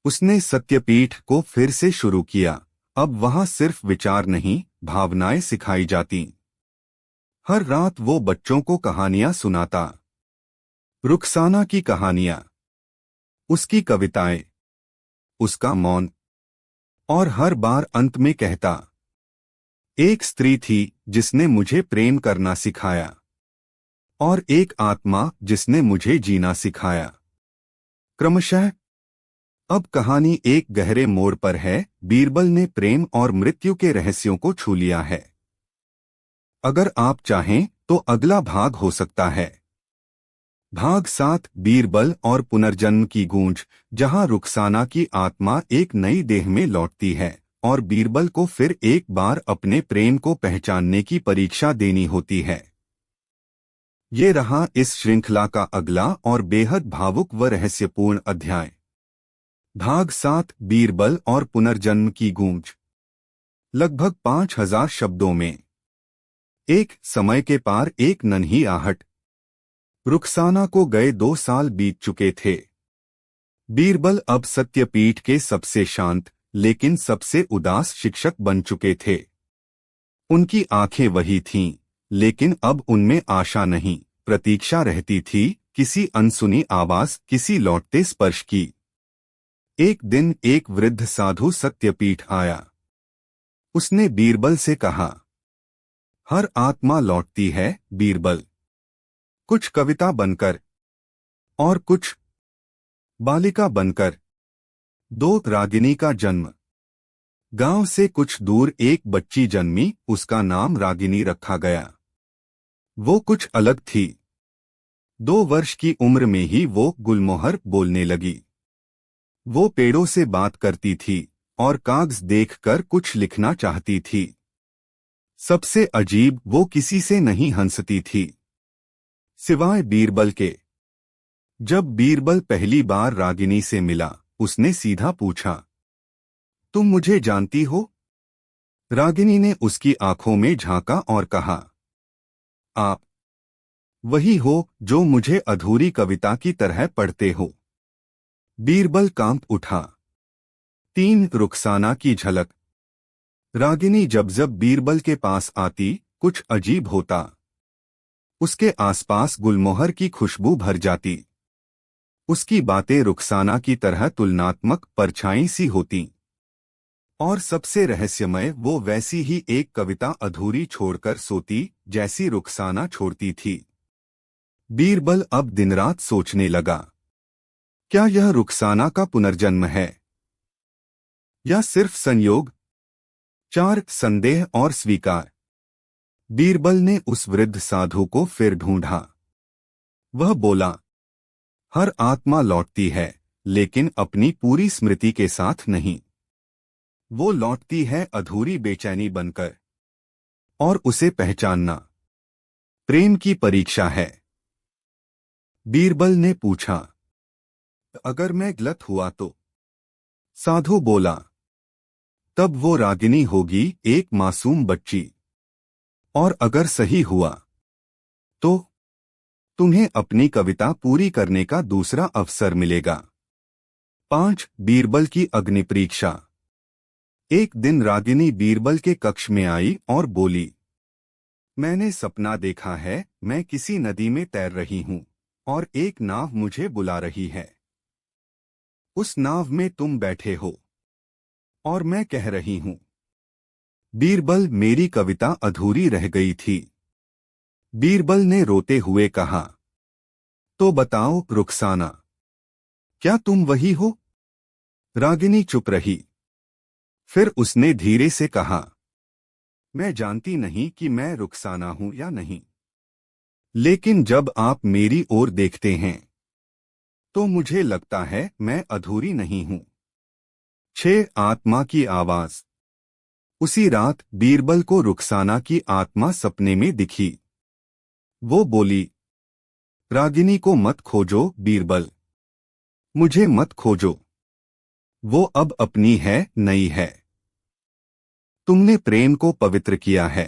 उसने सत्यपीठ को फिर से शुरू किया। अब वहां सिर्फ विचार नहीं, भावनाएं सिखाई जाती। हर रात वो बच्चों को कहानियां सुनाता। रुखसाना की कहानियां, उसकी कविताएं, उसका मौन। और हर बार अंत में कहता, एक स्त्री थी जिसने मुझे प्रेम करना सिखाया, और एक आत्मा जिसने मुझे जीना सिखाया। क्रमशः अब कहानी एक गहरे मोड़ पर है। बीरबल ने प्रेम और मृत्यु के रहस्यों को छू लिया है। अगर आप चाहें तो अगला भाग हो सकता है भाग 7, बीरबल और पुनर्जन्म की गूंज, जहां रुखसाना की आत्मा एक नई देह में लौटती है और बीरबल को फिर एक बार अपने प्रेम को पहचानने की परीक्षा देनी होती है। ये रहा इस श्रृंखला का अगला और बेहद भावुक व रहस्यपूर्ण अध्याय। भाग 7, बीरबल और पुनर्जन्म की गूंज। लगभग 5000 शब्दों में। एक समय के पार एक नन्ही आहट। रुखसाना को गए 2 साल बीत चुके थे। बीरबल अब सत्यपीठ के सबसे शांत लेकिन सबसे उदास शिक्षक बन चुके थे। उनकी आंखें वही थीं, लेकिन अब उनमें आशा नहीं, प्रतीक्षा रहती थी, किसी अनसुनी आवाज, किसी लौटते स्पर्श की। एक दिन एक वृद्ध साधु सत्यपीठ आया। उसने बीरबल से कहा, हर आत्मा लौटती है बीरबल, कुछ कविता बनकर और कुछ बालिका बनकर। 2 रागिनी का जन्म। गांव से कुछ दूर एक बच्ची जन्मी, उसका नाम रागिनी रखा गया। वो कुछ अलग थी। 2 वर्ष की उम्र में ही वो गुलमोहर बोलने लगी। वो पेड़ों से बात करती थी और कागज देखकर कुछ लिखना चाहती थी। सबसे अजीब, वो किसी से नहीं हंसती थी, सिवाय बीरबल के। जब बीरबल पहली बार रागिनी से मिला, उसने सीधा पूछा, तुम मुझे जानती हो? रागिनी ने उसकी आंखों में झांका और कहा, आप वही हो जो मुझे अधूरी कविता की तरह पढ़ते हो। बीरबल कांप उठा। 3 रुखसाना की झलक। रागिनी जब जब बीरबल के पास आती, कुछ अजीब होता। उसके आसपास गुलमोहर की खुशबू भर जाती। उसकी बातें रुखसाना की तरह तुलनात्मक परछाई सी होती। और सबसे रहस्यमय, वो वैसी ही एक कविता अधूरी छोड़कर सोती जैसी रुखसाना छोड़ती थी। बीरबल अब दिन रात सोचने लगा, क्या यह रुखसाना का पुनर्जन्म है या सिर्फ संयोग? 4 संदेह और स्वीकार। बीरबल ने उस वृद्ध साधु को फिर ढूंढा। वह बोला, हर आत्मा लौटती है, लेकिन अपनी पूरी स्मृति के साथ नहीं। वो लौटती है अधूरी बेचैनी बनकर, और उसे पहचानना प्रेम की परीक्षा है। बीरबल ने पूछा, अगर मैं गलत हुआ तो? साधु बोला, तब वो रागिनी होगी, एक मासूम बच्ची। और अगर सही हुआ तो तुम्हें अपनी कविता पूरी करने का दूसरा अवसर मिलेगा। 5 बीरबल की अग्नि परीक्षा। एक दिन रागिनी बीरबल के कक्ष में आई और बोली, मैंने सपना देखा है, मैं किसी नदी में तैर रही हूं और एक नाव मुझे बुला रही है। उस नाव में तुम बैठे हो और मैं कह रही हूं। बीरबल, मेरी कविता अधूरी रह गई थी। बीरबल ने रोते हुए कहा, तो बताओ रुखसाना, क्या तुम वही हो? रागिनी चुप रही। फिर उसने धीरे से कहा, मैं जानती नहीं कि मैं रुखसाना हूं या नहीं, लेकिन जब आप मेरी ओर देखते हैं तो मुझे लगता है मैं अधूरी नहीं हूं। 6 आत्मा की आवाज। उसी रात बीरबल को रुखसाना की आत्मा सपने में दिखी। वो बोली, रागिनी को मत खोजो बीरबल, मुझे मत खोजो। वो अब अपनी है, नई है। तुमने प्रेम को पवित्र किया है,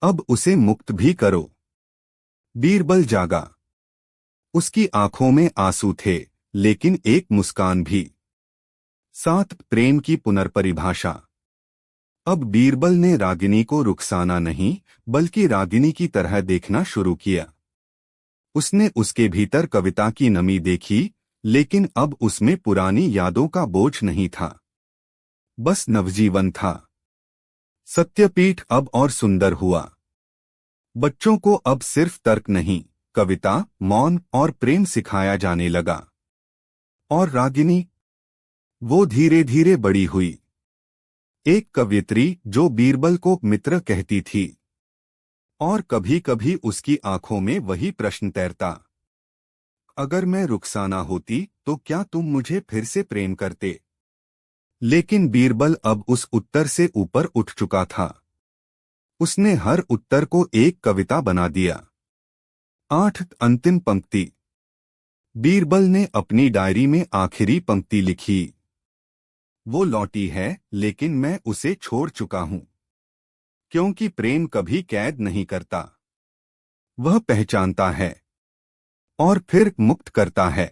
अब उसे मुक्त भी करो। बीरबल जागा। उसकी आंखों में आंसू थे, लेकिन एक मुस्कान भी। 7 प्रेम की पुनर्परिभाषा। अब बीरबल ने रागिनी को रुखसाना नहीं, बल्कि रागिनी की तरह देखना शुरू किया। उसने उसके भीतर कविता की नमी देखी, लेकिन अब उसमें पुरानी यादों का बोझ नहीं था, बस नवजीवन था। सत्यपीठ अब और सुंदर हुआ। बच्चों को अब सिर्फ तर्क नहीं, कविता, मौन और प्रेम सिखाया जाने लगा। और रागिनी, वो धीरे धीरे बड़ी हुई। एक कवयित्री जो बीरबल को मित्र कहती थी। और कभी कभी उसकी आंखों में वही प्रश्न तैरता, अगर मैं रुखसाना होती तो क्या तुम मुझे फिर से प्रेम करते? लेकिन बीरबल अब उस उत्तर से ऊपर उठ चुका था। उसने हर उत्तर को एक कविता बना दिया। 8 अंतिम पंक्ति। बीरबल ने अपनी डायरी में आखिरी पंक्ति लिखी, वो लौटी है, लेकिन मैं उसे छोड़ चुका हूं, क्योंकि प्रेम कभी कैद नहीं करता, वह पहचानता है और फिर मुक्त करता है।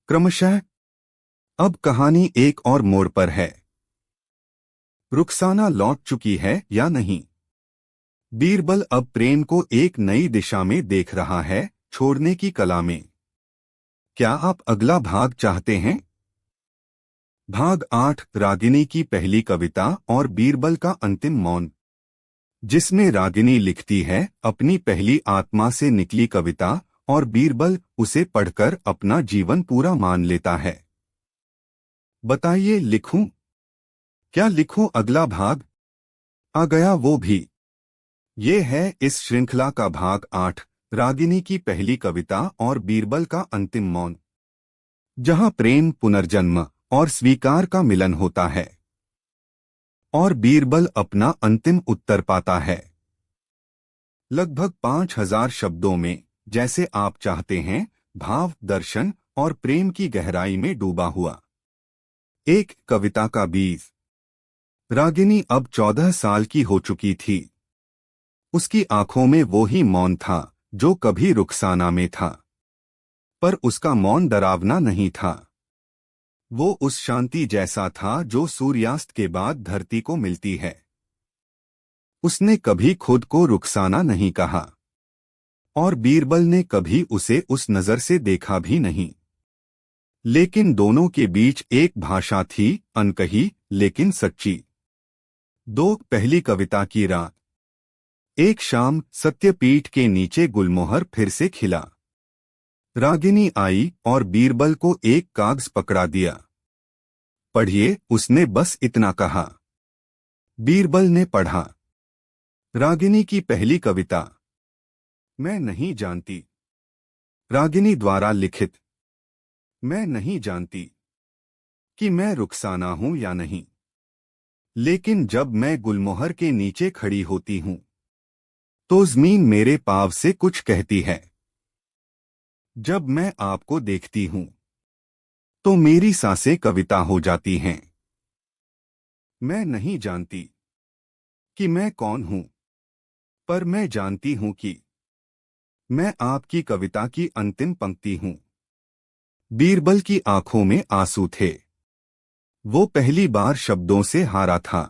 क्रमशः अब कहानी एक और मोड़ पर है। रुखसाना लौट चुकी है या नहीं? बीरबल अब प्रेम को एक नई दिशा में देख रहा है, छोड़ने की कला में। क्या आप अगला भाग चाहते हैं? भाग 8 रागिनी की पहली कविता और बीरबल का अंतिम मौन, जिसमें रागिनी लिखती है अपनी पहली आत्मा से निकली कविता और बीरबल उसे पढ़कर अपना जीवन पूरा मान लेता है। बताइए, लिखूं? क्या लिखूं अगला भाग? आ गया वो भी। ये है इस श्रृंखला का भाग 8, रागिनी की पहली कविता और बीरबल का अंतिम मौन, जहां प्रेम, पुनर्जन्म और स्वीकार का मिलन होता है और बीरबल अपना अंतिम उत्तर पाता है। लगभग 5000 शब्दों में, जैसे आप चाहते हैं, भाव, दर्शन और प्रेम की गहराई में डूबा हुआ एक कविता का बीज। रागिनी अब 14 साल की हो चुकी थी। उसकी आंखों में वो ही मौन था जो कभी रुखसाना में था, पर उसका मौन डरावना नहीं था। वो उस शांति जैसा था जो सूर्यास्त के बाद धरती को मिलती है। उसने कभी खुद को रुखसाना नहीं कहा और बीरबल ने कभी उसे उस नजर से देखा भी नहीं। लेकिन दोनों के बीच एक भाषा थी, अनकही लेकिन सच्ची। पहली कविता की रात। एक शाम सत्यपीठ के नीचे गुलमोहर फिर से खिला। रागिनी आई और बीरबल को एक कागज पकड़ा दिया। पढ़िए, उसने बस इतना कहा। बीरबल ने पढ़ा। रागिनी की पहली कविता। मैं नहीं जानती। रागिनी द्वारा लिखित। मैं नहीं जानती कि मैं रुखसाना हूं या नहीं, लेकिन जब मैं गुलमोहर के नीचे खड़ी होती हूं तो ज़मीन मेरे पाँव से कुछ कहती है। जब मैं आपको देखती हूं तो मेरी सांसें कविता हो जाती हैं। मैं नहीं जानती कि मैं कौन हूं, पर मैं जानती हूं कि मैं आपकी कविता की अंतिम पंक्ति हूं। बीरबल की आंखों में आंसू थे। वो पहली बार शब्दों से हारा था,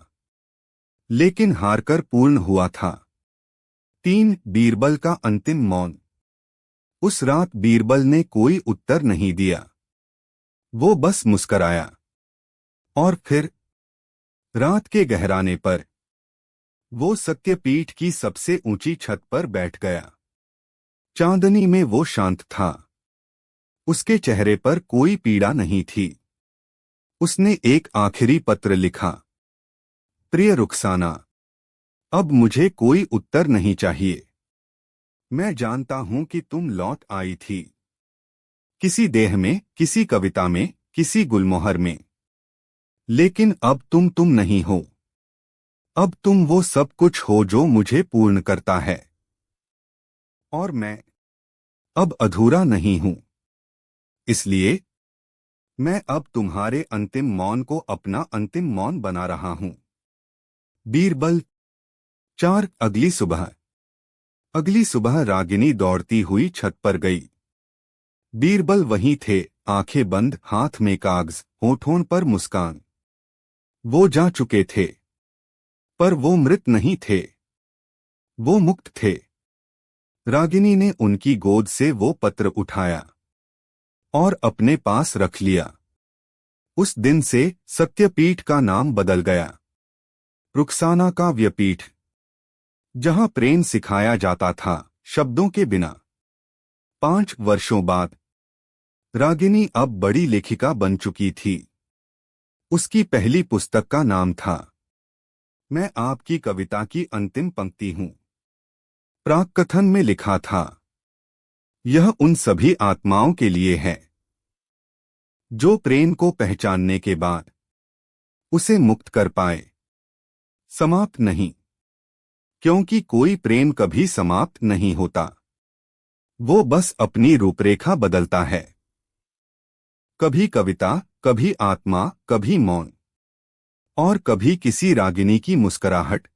लेकिन हारकर पूर्ण हुआ था। बीरबल का अंतिम मौन। उस रात बीरबल ने कोई उत्तर नहीं दिया। वो बस मुस्कराया। और फिर रात के गहराने पर वो सत्यपीठ की सबसे ऊंची छत पर बैठ गया। चांदनी में वो शांत था। उसके चेहरे पर कोई पीड़ा नहीं थी। उसने एक आखिरी पत्र लिखा। प्रिय रुखसाना, अब मुझे कोई उत्तर नहीं चाहिए। मैं जानता हूं कि तुम लौट आई थी, किसी देह में, किसी कविता में, किसी गुलमोहर में। लेकिन अब तुम नहीं हो। अब तुम वो सब कुछ हो जो मुझे पूर्ण करता है। और मैं अब अधूरा नहीं हूं। इसलिए मैं अब तुम्हारे अंतिम मौन को अपना अंतिम मौन बना रहा हूं। बीरबल। अगली सुबह। अगली सुबह रागिनी दौड़ती हुई छत पर गई। बीरबल वहीं थे, आंखें बंद, हाथ में कागज, होठों पर मुस्कान। वो जा चुके थे, पर वो मृत नहीं थे। वो मुक्त थे। रागिनी ने उनकी गोद से वो पत्र उठाया और अपने पास रख लिया। उस दिन से सत्यपीठ का नाम बदल गया। रुखसाना काव्यपीठ, जहां प्रेम सिखाया जाता था, शब्दों के बिना। 5 वर्षों बाद रागिनी अब बड़ी लेखिका बन चुकी थी। उसकी पहली पुस्तक का नाम था मैं आपकी कविता की अंतिम पंक्ति हूं। प्राक्कथन में लिखा था, यह उन सभी आत्माओं के लिए है जो प्रेम को पहचानने के बाद उसे मुक्त कर पाए। समाप्त नहीं, क्योंकि कोई प्रेम कभी समाप्त नहीं होता। वो बस अपनी रूपरेखा बदलता है। कभी कविता, कभी आत्मा, कभी मौन, और कभी किसी रागिनी की मुस्कुराहट।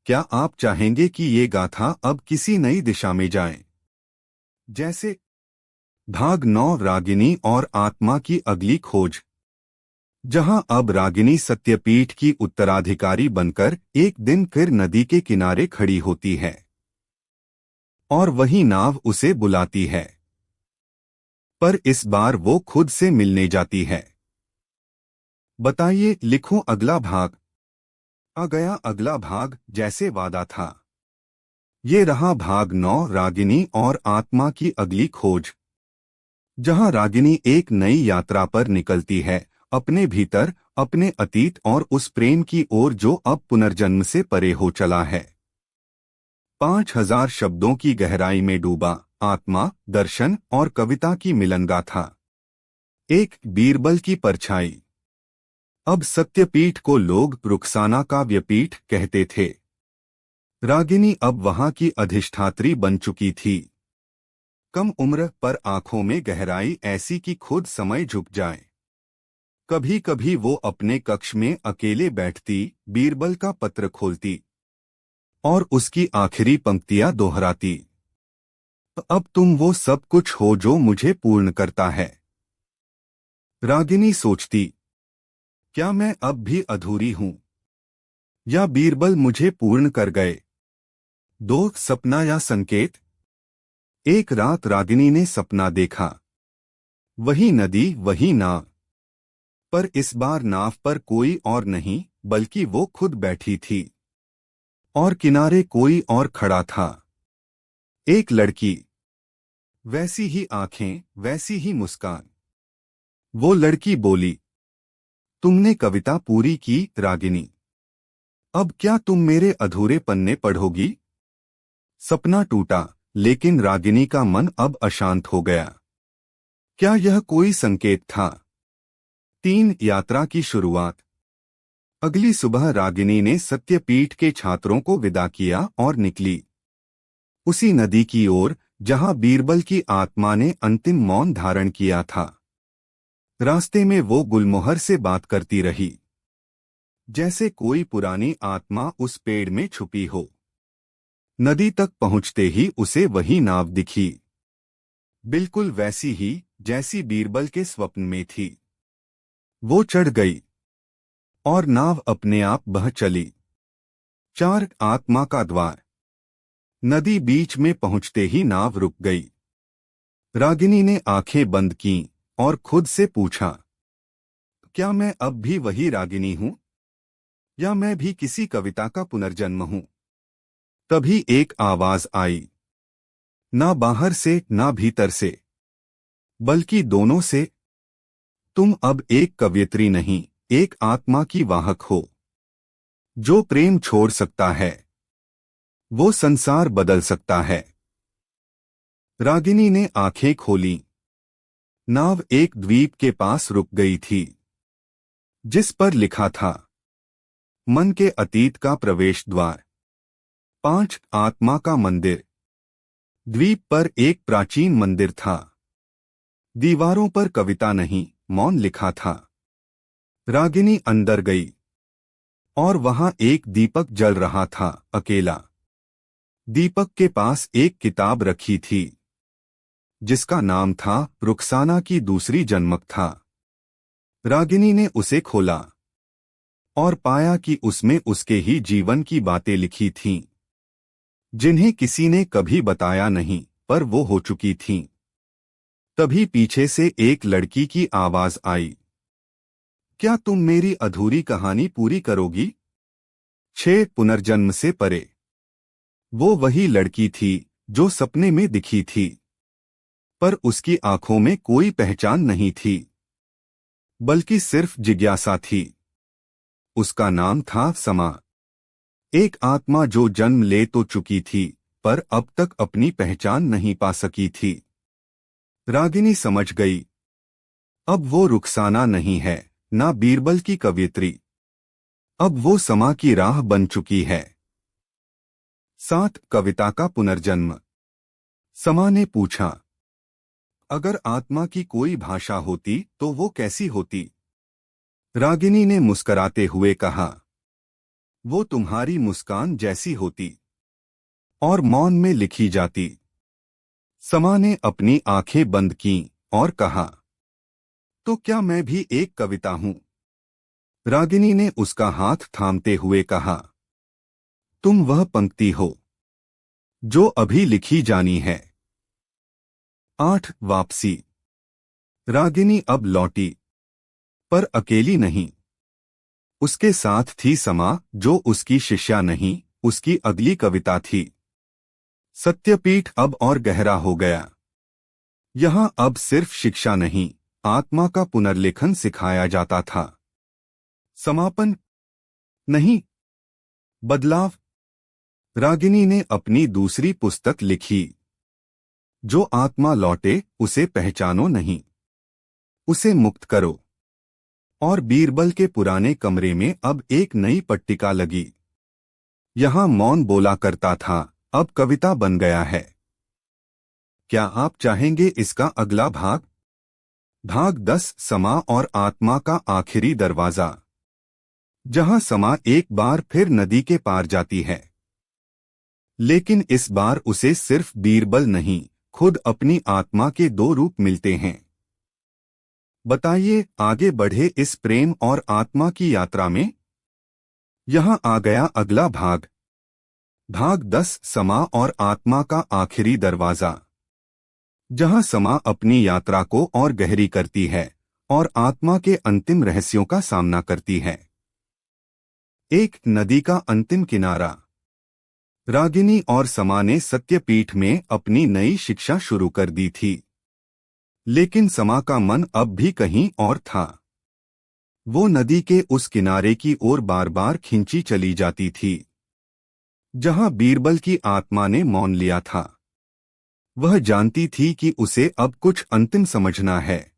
क्या आप चाहेंगे कि ये गाथा अब किसी नई दिशा में जाए? जैसे भाग 9, रागिनी और आत्मा की अगली खोज, जहां अब रागिनी सत्यपीठ की उत्तराधिकारी बनकर एक दिन फिर नदी के किनारे खड़ी होती है और वही नाव उसे बुलाती है, पर इस बार वो खुद से मिलने जाती है। बताइए, लिखूं अगला भाग? आ गया अगला भाग, जैसे वादा था। ये रहा भाग 9, रागिनी और आत्मा की अगली खोज, जहां रागिनी एक नई यात्रा पर निकलती है, अपने भीतर, अपने अतीत और उस प्रेम की ओर जो अब पुनर्जन्म से परे हो चला है। 5000 शब्दों की गहराई में डूबा आत्मा, दर्शन और कविता की मिलन गाथा। एक बीरबल की परछाई। अब सत्यपीठ को लोग रुखसाना काव्यपीठ कहते थे। रागिनी अब वहां की अधिष्ठात्री बन चुकी थी। कम उम्र पर आंखों में गहराई ऐसी कि खुद समय झुक जाए। कभी कभी वो अपने कक्ष में अकेले बैठती, बीरबल का पत्र खोलती और उसकी आखिरी पंक्तियां दोहराती। अब तुम वो सब कुछ हो जो मुझे पूर्ण करता है। रागिनी सोचती, क्या मैं अब भी अधूरी हूं? या बीरबल मुझे पूर्ण कर गए? दो, सपना या संकेत? एक रात रागिनी ने सपना देखा। वही नदी, वही नाव, पर इस बार नाव पर कोई और नहीं, बल्कि वो खुद बैठी थी। और किनारे कोई और खड़ा था। एक लड़की, वैसी ही आंखें, वैसी ही मुस्कान। वो लड़की बोली, तुमने कविता पूरी की, रागिनी। अब क्या तुम मेरे अधूरे पन्ने पढ़ोगी? सपना टूटा, लेकिन रागिनी का मन अब अशांत हो गया। क्या यह कोई संकेत था? 3, यात्रा की शुरुआत। अगली सुबह रागिनी ने सत्यपीठ के छात्रों को विदा किया और निकली उसी नदी की ओर जहां बीरबल की आत्मा ने अंतिम मौन धारण किया था। रास्ते में वो गुलमोहर से बात करती रही, जैसे कोई पुरानी आत्मा उस पेड़ में छुपी हो। नदी तक पहुंचते ही उसे वही नाव दिखी, बिल्कुल वैसी ही जैसी बीरबल के स्वप्न में थी। वो चढ़ गई और नाव अपने आप बह चली। 4, आत्मा का द्वार। नदी बीच में पहुंचते ही नाव रुक गई। रागिनी ने आंखें बंद कीं और खुद से पूछा, क्या मैं अब भी वही रागिनी हूं, या मैं भी किसी कविता का पुनर्जन्म हूं? तभी एक आवाज आई, ना बाहर से ना भीतर से, बल्कि दोनों से। तुम अब एक कवयित्री नहीं, एक आत्मा की वाहक हो। जो प्रेम छोड़ सकता है, वो संसार बदल सकता है। रागिनी ने आंखें खोलीं। नाव एक द्वीप के पास रुक गई थी, जिस पर लिखा था, मन के अतीत का प्रवेश द्वार। 5, आत्मा का मंदिर। द्वीप पर एक प्राचीन मंदिर था। दीवारों पर कविता नहीं, मौन लिखा था। रागिनी अंदर गई और वहां एक दीपक जल रहा था, अकेला। दीपक के पास एक किताब रखी थी, जिसका नाम था रुखसाना की दूसरी जन्मक था। रागिनी ने उसे खोला और पाया कि उसमें उसके ही जीवन की बातें लिखी थीं, जिन्हें किसी ने कभी बताया नहीं, पर वो हो चुकी थीं। तभी पीछे से एक लड़की की आवाज आई, क्या तुम मेरी अधूरी कहानी पूरी करोगी? 6, पुनर्जन्म से परे। वो वही लड़की थी जो सपने में दिखी थी, पर उसकी आंखों में कोई पहचान नहीं थी, बल्कि सिर्फ जिज्ञासा थी। उसका नाम था समा, एक आत्मा जो जन्म ले तो चुकी थी, पर अब तक अपनी पहचान नहीं पा सकी थी। रागिनी समझ गई, अब वो रुखसाना नहीं है, ना बीरबल की कवियत्री। अब वो समा की राह बन चुकी है। 7, कविता का पुनर्जन्म। समा ने पूछा, अगर आत्मा की कोई भाषा होती तो वो कैसी होती? रागिनी ने मुस्कराते हुए कहा, वो तुम्हारी मुस्कान जैसी होती, और मौन में लिखी जाती। समा ने अपनी आंखें बंद कीं और कहा, तो क्या मैं भी एक कविता हूं? रागिनी ने उसका हाथ थामते हुए कहा, तुम वह पंक्ति हो जो अभी लिखी जानी है। 8, वापसी। रागिनी अब लौटी, पर अकेली नहीं। उसके साथ थी समा, जो उसकी शिष्या नहीं, उसकी अगली कविता थी। सत्यपीठ अब और गहरा हो गया। यहां अब सिर्फ शिक्षा नहीं, आत्मा का पुनर्लेखन सिखाया जाता था। समापन नहीं, बदलाव। रागिनी ने अपनी दूसरी पुस्तक लिखी, जो आत्मा लौटे उसे पहचानो नहीं, उसे मुक्त करो। और बीरबल के पुराने कमरे में अब एक नई पट्टिका लगी। यहां मौन बोला करता था, अब कविता बन गया है। क्या आप चाहेंगे इसका अगला भाग? भाग 10, समा और आत्मा का आखिरी दरवाजा। जहां समा एक बार फिर नदी के पार जाती है, लेकिन इस बार उसे सिर्फ बीरबल नहीं, खुद अपनी आत्मा के 2 रूप मिलते हैं। बताइए, आगे बढ़े इस प्रेम और आत्मा की यात्रा में। यहाँ आ गया अगला भाग। भाग 10, समा और आत्मा का आखिरी दरवाजा। जहाँ समा अपनी यात्रा को और गहरी करती है और आत्मा के अंतिम रहस्यों का सामना करती है। एक नदी का अंतिम किनारा। रागिनी और समा ने सत्यपीठ में अपनी नई शिक्षा शुरू कर दी थी, लेकिन समा का मन अब भी कहीं और था। वो नदी के उस किनारे की ओर बार बार खींची चली जाती थी जहां बीरबल की आत्मा ने मौन लिया था। वह जानती थी कि उसे अब कुछ अंतिम समझना है,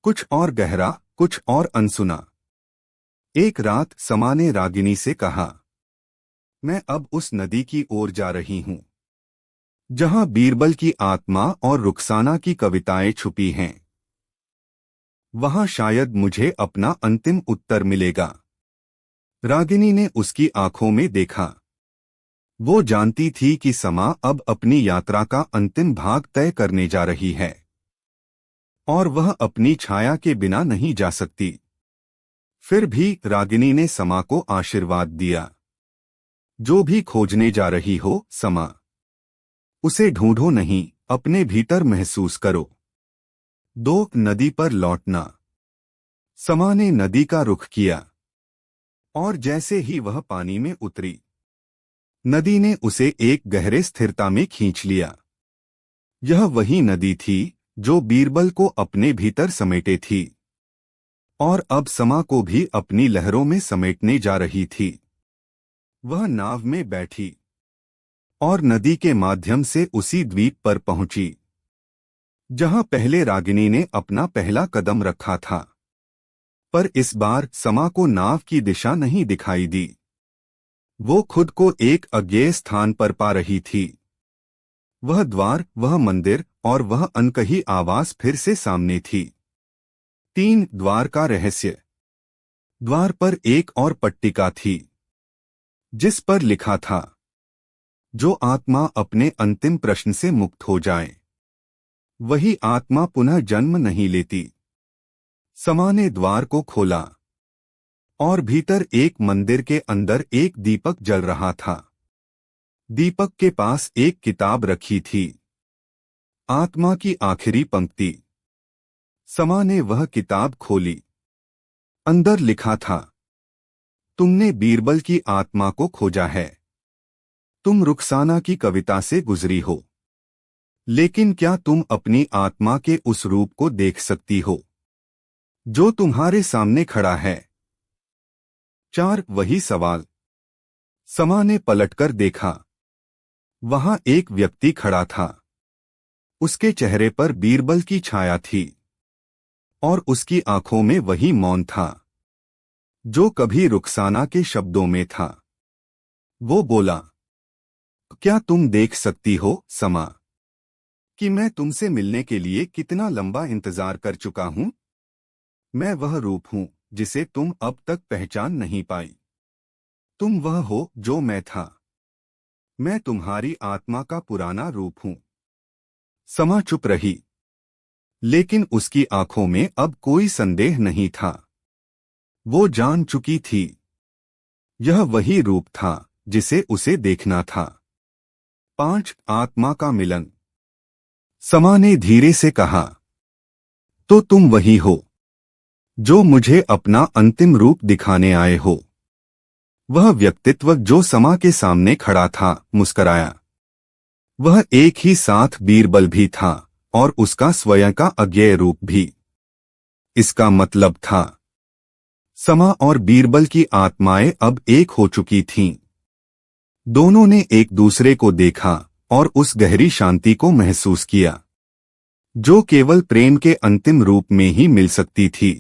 कुछ और गहरा, कुछ और अनसुना। एक रात समा ने रागिनी से कहा, मैं अब उस नदी की ओर जा रही हूं जहां बीरबल की आत्मा और रुखसाना की कविताएं छुपी हैं। वहां शायद मुझे अपना अंतिम उत्तर मिलेगा। रागिनी ने उसकी आंखों में देखा। वो जानती थी कि समा अब अपनी यात्रा का अंतिम भाग तय करने जा रही है और वह अपनी छाया के बिना नहीं जा सकती। फिर भी रागिनी ने समा को आशीर्वाद दिया, जो भी खोजने जा रही हो समा, उसे ढूंढो नहीं, अपने भीतर महसूस करो। 2, नदी पर लौटना। समा ने नदी का रुख किया और जैसे ही वह पानी में उतरी, नदी ने उसे एक गहरे स्थिरता में खींच लिया। यह वही नदी थी जो बीरबल को अपने भीतर समेटे थी और अब समा को भी अपनी लहरों में समेटने जा रही थी। वह नाव में बैठी और नदी के माध्यम से उसी द्वीप पर पहुंची जहां पहले रागिनी ने अपना पहला कदम रखा था। पर इस बार समा को नाव की दिशा नहीं दिखाई दी। वो खुद को एक अज्ञेय स्थान पर पा रही थी। वह द्वार, वह मंदिर और वह अनकही आवाज फिर से सामने थी। 3, द्वार का रहस्य। द्वार पर एक और पट्टिका थी जिस पर लिखा था, जो आत्मा अपने अंतिम प्रश्न से मुक्त हो जाए वही आत्मा पुनः जन्म नहीं लेती। समा ने द्वार को खोला और भीतर एक मंदिर के अंदर एक दीपक जल रहा था। दीपक के पास एक किताब रखी थी, आत्मा की आखिरी पंक्ति। समा ने वह किताब खोली। अंदर लिखा था, तुमने बीरबल की आत्मा को खोजा है। तुम रुखसाना की कविता से गुजरी हो, लेकिन क्या तुम अपनी आत्मा के उस रूप को देख सकती हो जो तुम्हारे सामने खड़ा है? 4, वही सवाल। समा ने पलटकर देखा। वहां एक व्यक्ति खड़ा था। उसके चेहरे पर बीरबल की छाया थी और उसकी आंखों में वही मौन था जो कभी रुखसाना के शब्दों में था। वो बोला, क्या तुम देख सकती हो समा, कि मैं तुमसे मिलने के लिए कितना लंबा इंतजार कर चुका हूं? मैं वह रूप हूं जिसे तुम अब तक पहचान नहीं पाई। तुम वह हो जो मैं था। मैं तुम्हारी आत्मा का पुराना रूप हूं। समा चुप रही, लेकिन उसकी आंखों में अब कोई संदेह नहीं था। वो जान चुकी थी, यह वही रूप था जिसे उसे देखना था। 5, आत्मा का मिलन। समा ने धीरे से कहा, तो तुम वही हो जो मुझे अपना अंतिम रूप दिखाने आए हो। वह व्यक्तित्व जो समा के सामने खड़ा था मुस्कराया। वह एक ही साथ बीरबल भी था और उसका स्वयं का अज्ञेय रूप भी। इसका मतलब था, समा और बीरबल की आत्माएं अब एक हो चुकी थीं। दोनों ने एक दूसरे को देखा और उस गहरी शांति को महसूस किया जो केवल प्रेम के अंतिम रूप में ही मिल सकती थी।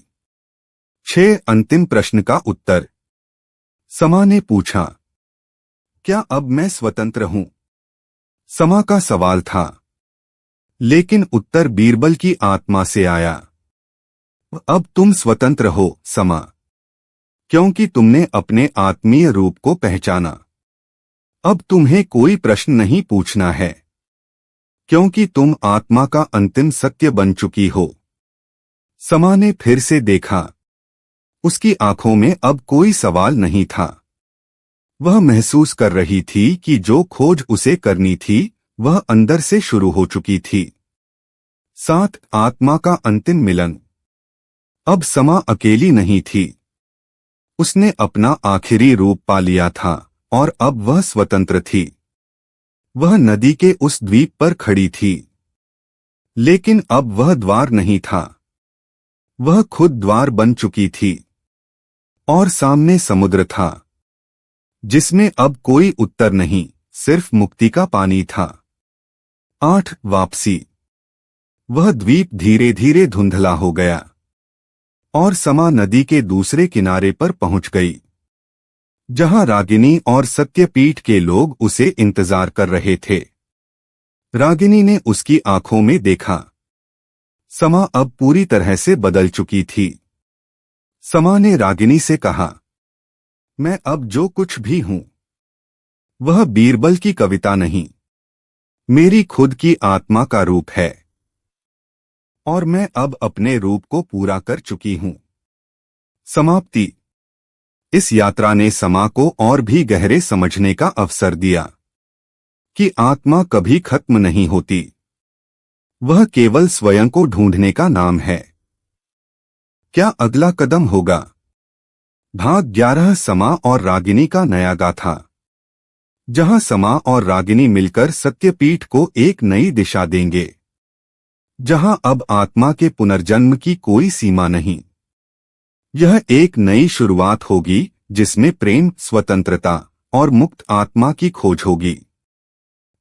6, अंतिम प्रश्न का उत्तर। समा ने पूछा, क्या अब मैं स्वतंत्र हूं? समा का सवाल था, लेकिन उत्तर बीरबल की आत्मा से आया। अब तुम स्वतंत्र हो समा, क्योंकि तुमने अपने आत्मीय रूप को पहचाना। अब तुम्हें कोई प्रश्न नहीं पूछना है, क्योंकि तुम आत्मा का अंतिम सत्य बन चुकी हो। समा ने फिर से देखा। उसकी आंखों में अब कोई सवाल नहीं था। वह महसूस कर रही थी कि जो खोज उसे करनी थी वह अंदर से शुरू हो चुकी थी। 7 आत्मा का अंतिम मिलन। अब समा अकेली नहीं थी। उसने अपना आखिरी रूप पा लिया था और अब वह स्वतंत्र थी। वह नदी के उस द्वीप पर खड़ी थी, लेकिन अब वह द्वार नहीं था, वह खुद द्वार बन चुकी थी। और सामने समुद्र था, जिसमें अब कोई उत्तर नहीं, सिर्फ मुक्ति का पानी था। 8 वापसी। वह द्वीप धीरे धीरे धुंधला हो गया और समा नदी के दूसरे किनारे पर पहुंच गई, जहां रागिनी और सत्यपीठ के लोग उसे इंतजार कर रहे थे। रागिनी ने उसकी आंखों में देखा। समा अब पूरी तरह से बदल चुकी थी। समा ने रागिनी से कहा, मैं अब जो कुछ भी हूं वह बीरबल की कविता नहीं, मेरी खुद की आत्मा का रूप है, और मैं अब अपने रूप को पूरा कर चुकी हूं। समाप्ति। इस यात्रा ने समा को और भी गहरे समझने का अवसर दिया कि आत्मा कभी खत्म नहीं होती, वह केवल स्वयं को ढूंढने का नाम है। क्या अगला कदम होगा? भाग 11 समा और रागिनी का नया गाथा, जहां समा और रागिनी मिलकर सत्यपीठ को एक नई दिशा देंगे, जहां अब आत्मा के पुनर्जन्म की कोई सीमा नहीं। यह एक नई शुरुआत होगी जिसमें प्रेम, स्वतंत्रता और मुक्त आत्मा की खोज होगी।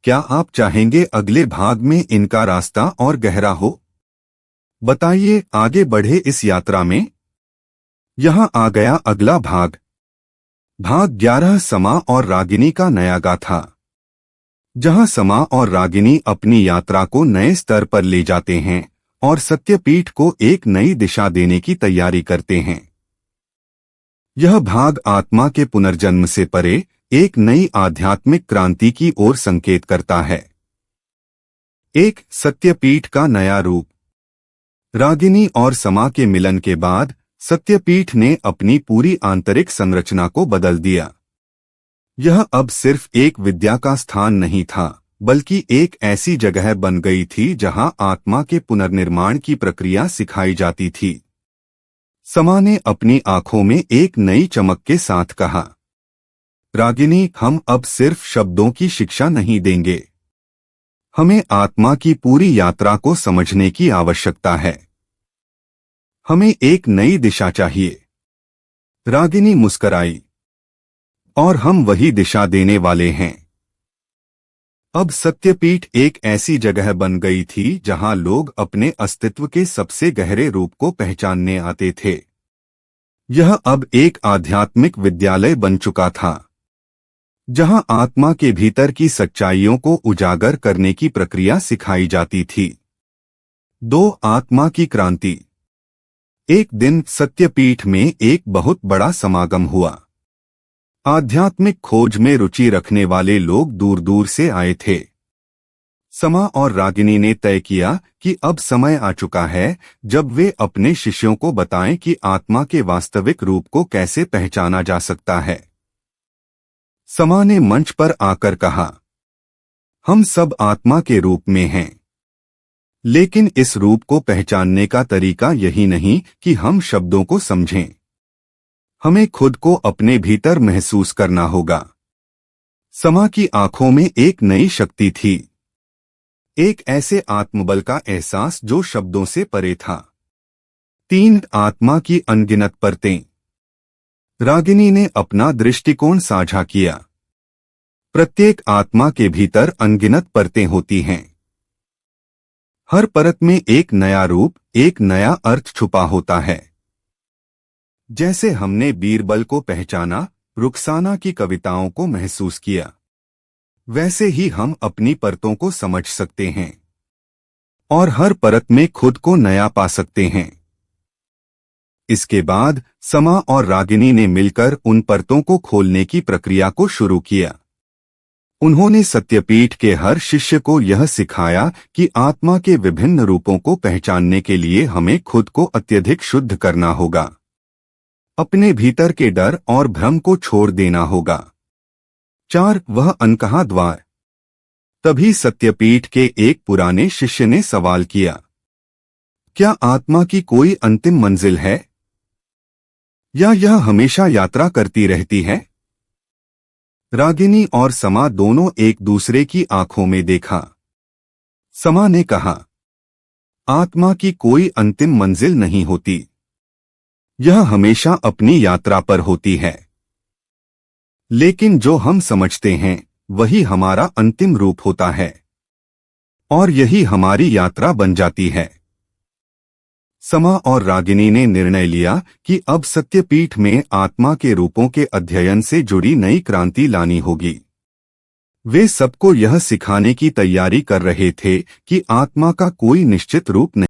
क्या आप चाहेंगे अगले भाग में इनका रास्ता और गहरा हो? बताइए, आगे बढ़े इस यात्रा में। यहां आ गया अगला भाग, भाग 11 समा और रागिनी का नया गाथा, जहां समा और रागिनी अपनी यात्रा को नए स्तर पर ले जाते हैं और सत्यपीठ को एक नई दिशा देने की तैयारी करते हैं। यह भाग आत्मा के पुनर्जन्म से परे एक नई आध्यात्मिक क्रांति की ओर संकेत करता है। एक सत्यपीठ का नया रूप। रागिनी और समा के मिलन के बाद सत्यपीठ ने अपनी पूरी आंतरिक संरचना को बदल दिया। यह अब सिर्फ एक विद्या का स्थान नहीं था, बल्कि एक ऐसी जगह बन गई थी जहां आत्मा के पुनर्निर्माण की प्रक्रिया सिखाई जाती थी। समा ने अपनी आंखों में एक नई चमक के साथ कहा, रागिनी, हम अब सिर्फ शब्दों की शिक्षा नहीं देंगे, हमें आत्मा की पूरी यात्रा को समझने की आवश्यकता है। हमें एक नई दिशा चाहिए। रागिनी मुस्कराई, और हम वही दिशा देने वाले हैं। अब सत्यपीठ एक ऐसी जगह बन गई थी जहां लोग अपने अस्तित्व के सबसे गहरे रूप को पहचानने आते थे। यह अब एक आध्यात्मिक विद्यालय बन चुका था, जहां आत्मा के भीतर की सच्चाइयों को उजागर करने की प्रक्रिया सिखाई जाती थी। 2 आत्मा की क्रांति। एक दिन सत्यपीठ में एक बहुत बड़ा समागम हुआ। आध्यात्मिक खोज में रुचि रखने वाले लोग दूर दूर से आए थे। समा और रागिनी ने तय किया कि अब समय आ चुका है जब वे अपने शिष्यों को बताएं कि आत्मा के वास्तविक रूप को कैसे पहचाना जा सकता है। समा ने मंच पर आकर कहा, हम सब आत्मा के रूप में हैं, लेकिन इस रूप को पहचानने का तरीका यही नहीं कि हम शब्दों को समझें। हमें खुद को अपने भीतर महसूस करना होगा। समा की आंखों में एक नई शक्ति थी, एक ऐसे आत्मबल का एहसास जो शब्दों से परे था। 3 आत्मा की अनगिनत परतें। रागिनी ने अपना दृष्टिकोण साझा किया। प्रत्येक आत्मा के भीतर अनगिनत परतें होती हैं। हर परत में एक नया रूप, एक नया अर्थ छुपा होता है। जैसे हमने बीरबल को पहचाना, रुखसाना की कविताओं को महसूस किया, वैसे ही हम अपनी परतों को समझ सकते हैं और हर परत में खुद को नया पा सकते हैं। इसके बाद समा और रागिनी ने मिलकर उन परतों को खोलने की प्रक्रिया को शुरू किया। उन्होंने सत्यपीठ के हर शिष्य को यह सिखाया कि आत्मा के विभिन्न रूपों को पहचानने के लिए हमें खुद को अत्यधिक शुद्ध करना होगा। अपने भीतर के डर और भ्रम को छोड़ देना होगा। 4. वह अनकहा द्वार। तभी सत्यपीठ के एक पुराने शिष्य ने सवाल किया, क्या आत्मा की कोई अंतिम मंजिल है, या यह हमेशा यात्रा करती रहती है? रागिनी और समा दोनों एक दूसरे की आंखों में देखा। समा ने कहा, आत्मा की कोई अंतिम मंजिल नहीं होती, यह हमेशा अपनी यात्रा पर होती है। लेकिन जो हम समझते हैं वही हमारा अंतिम रूप होता है, और यही हमारी यात्रा बन जाती है। समा और रागिनी ने निर्णय लिया कि अब सत्यपीठ में आत्मा के रूपों के अध्ययन से जुड़ी नई क्रांति लानी होगी। वे सबको यह सिखाने की तैयारी कर रहे थे कि आत्मा का कोई निश्चित रूप नहीं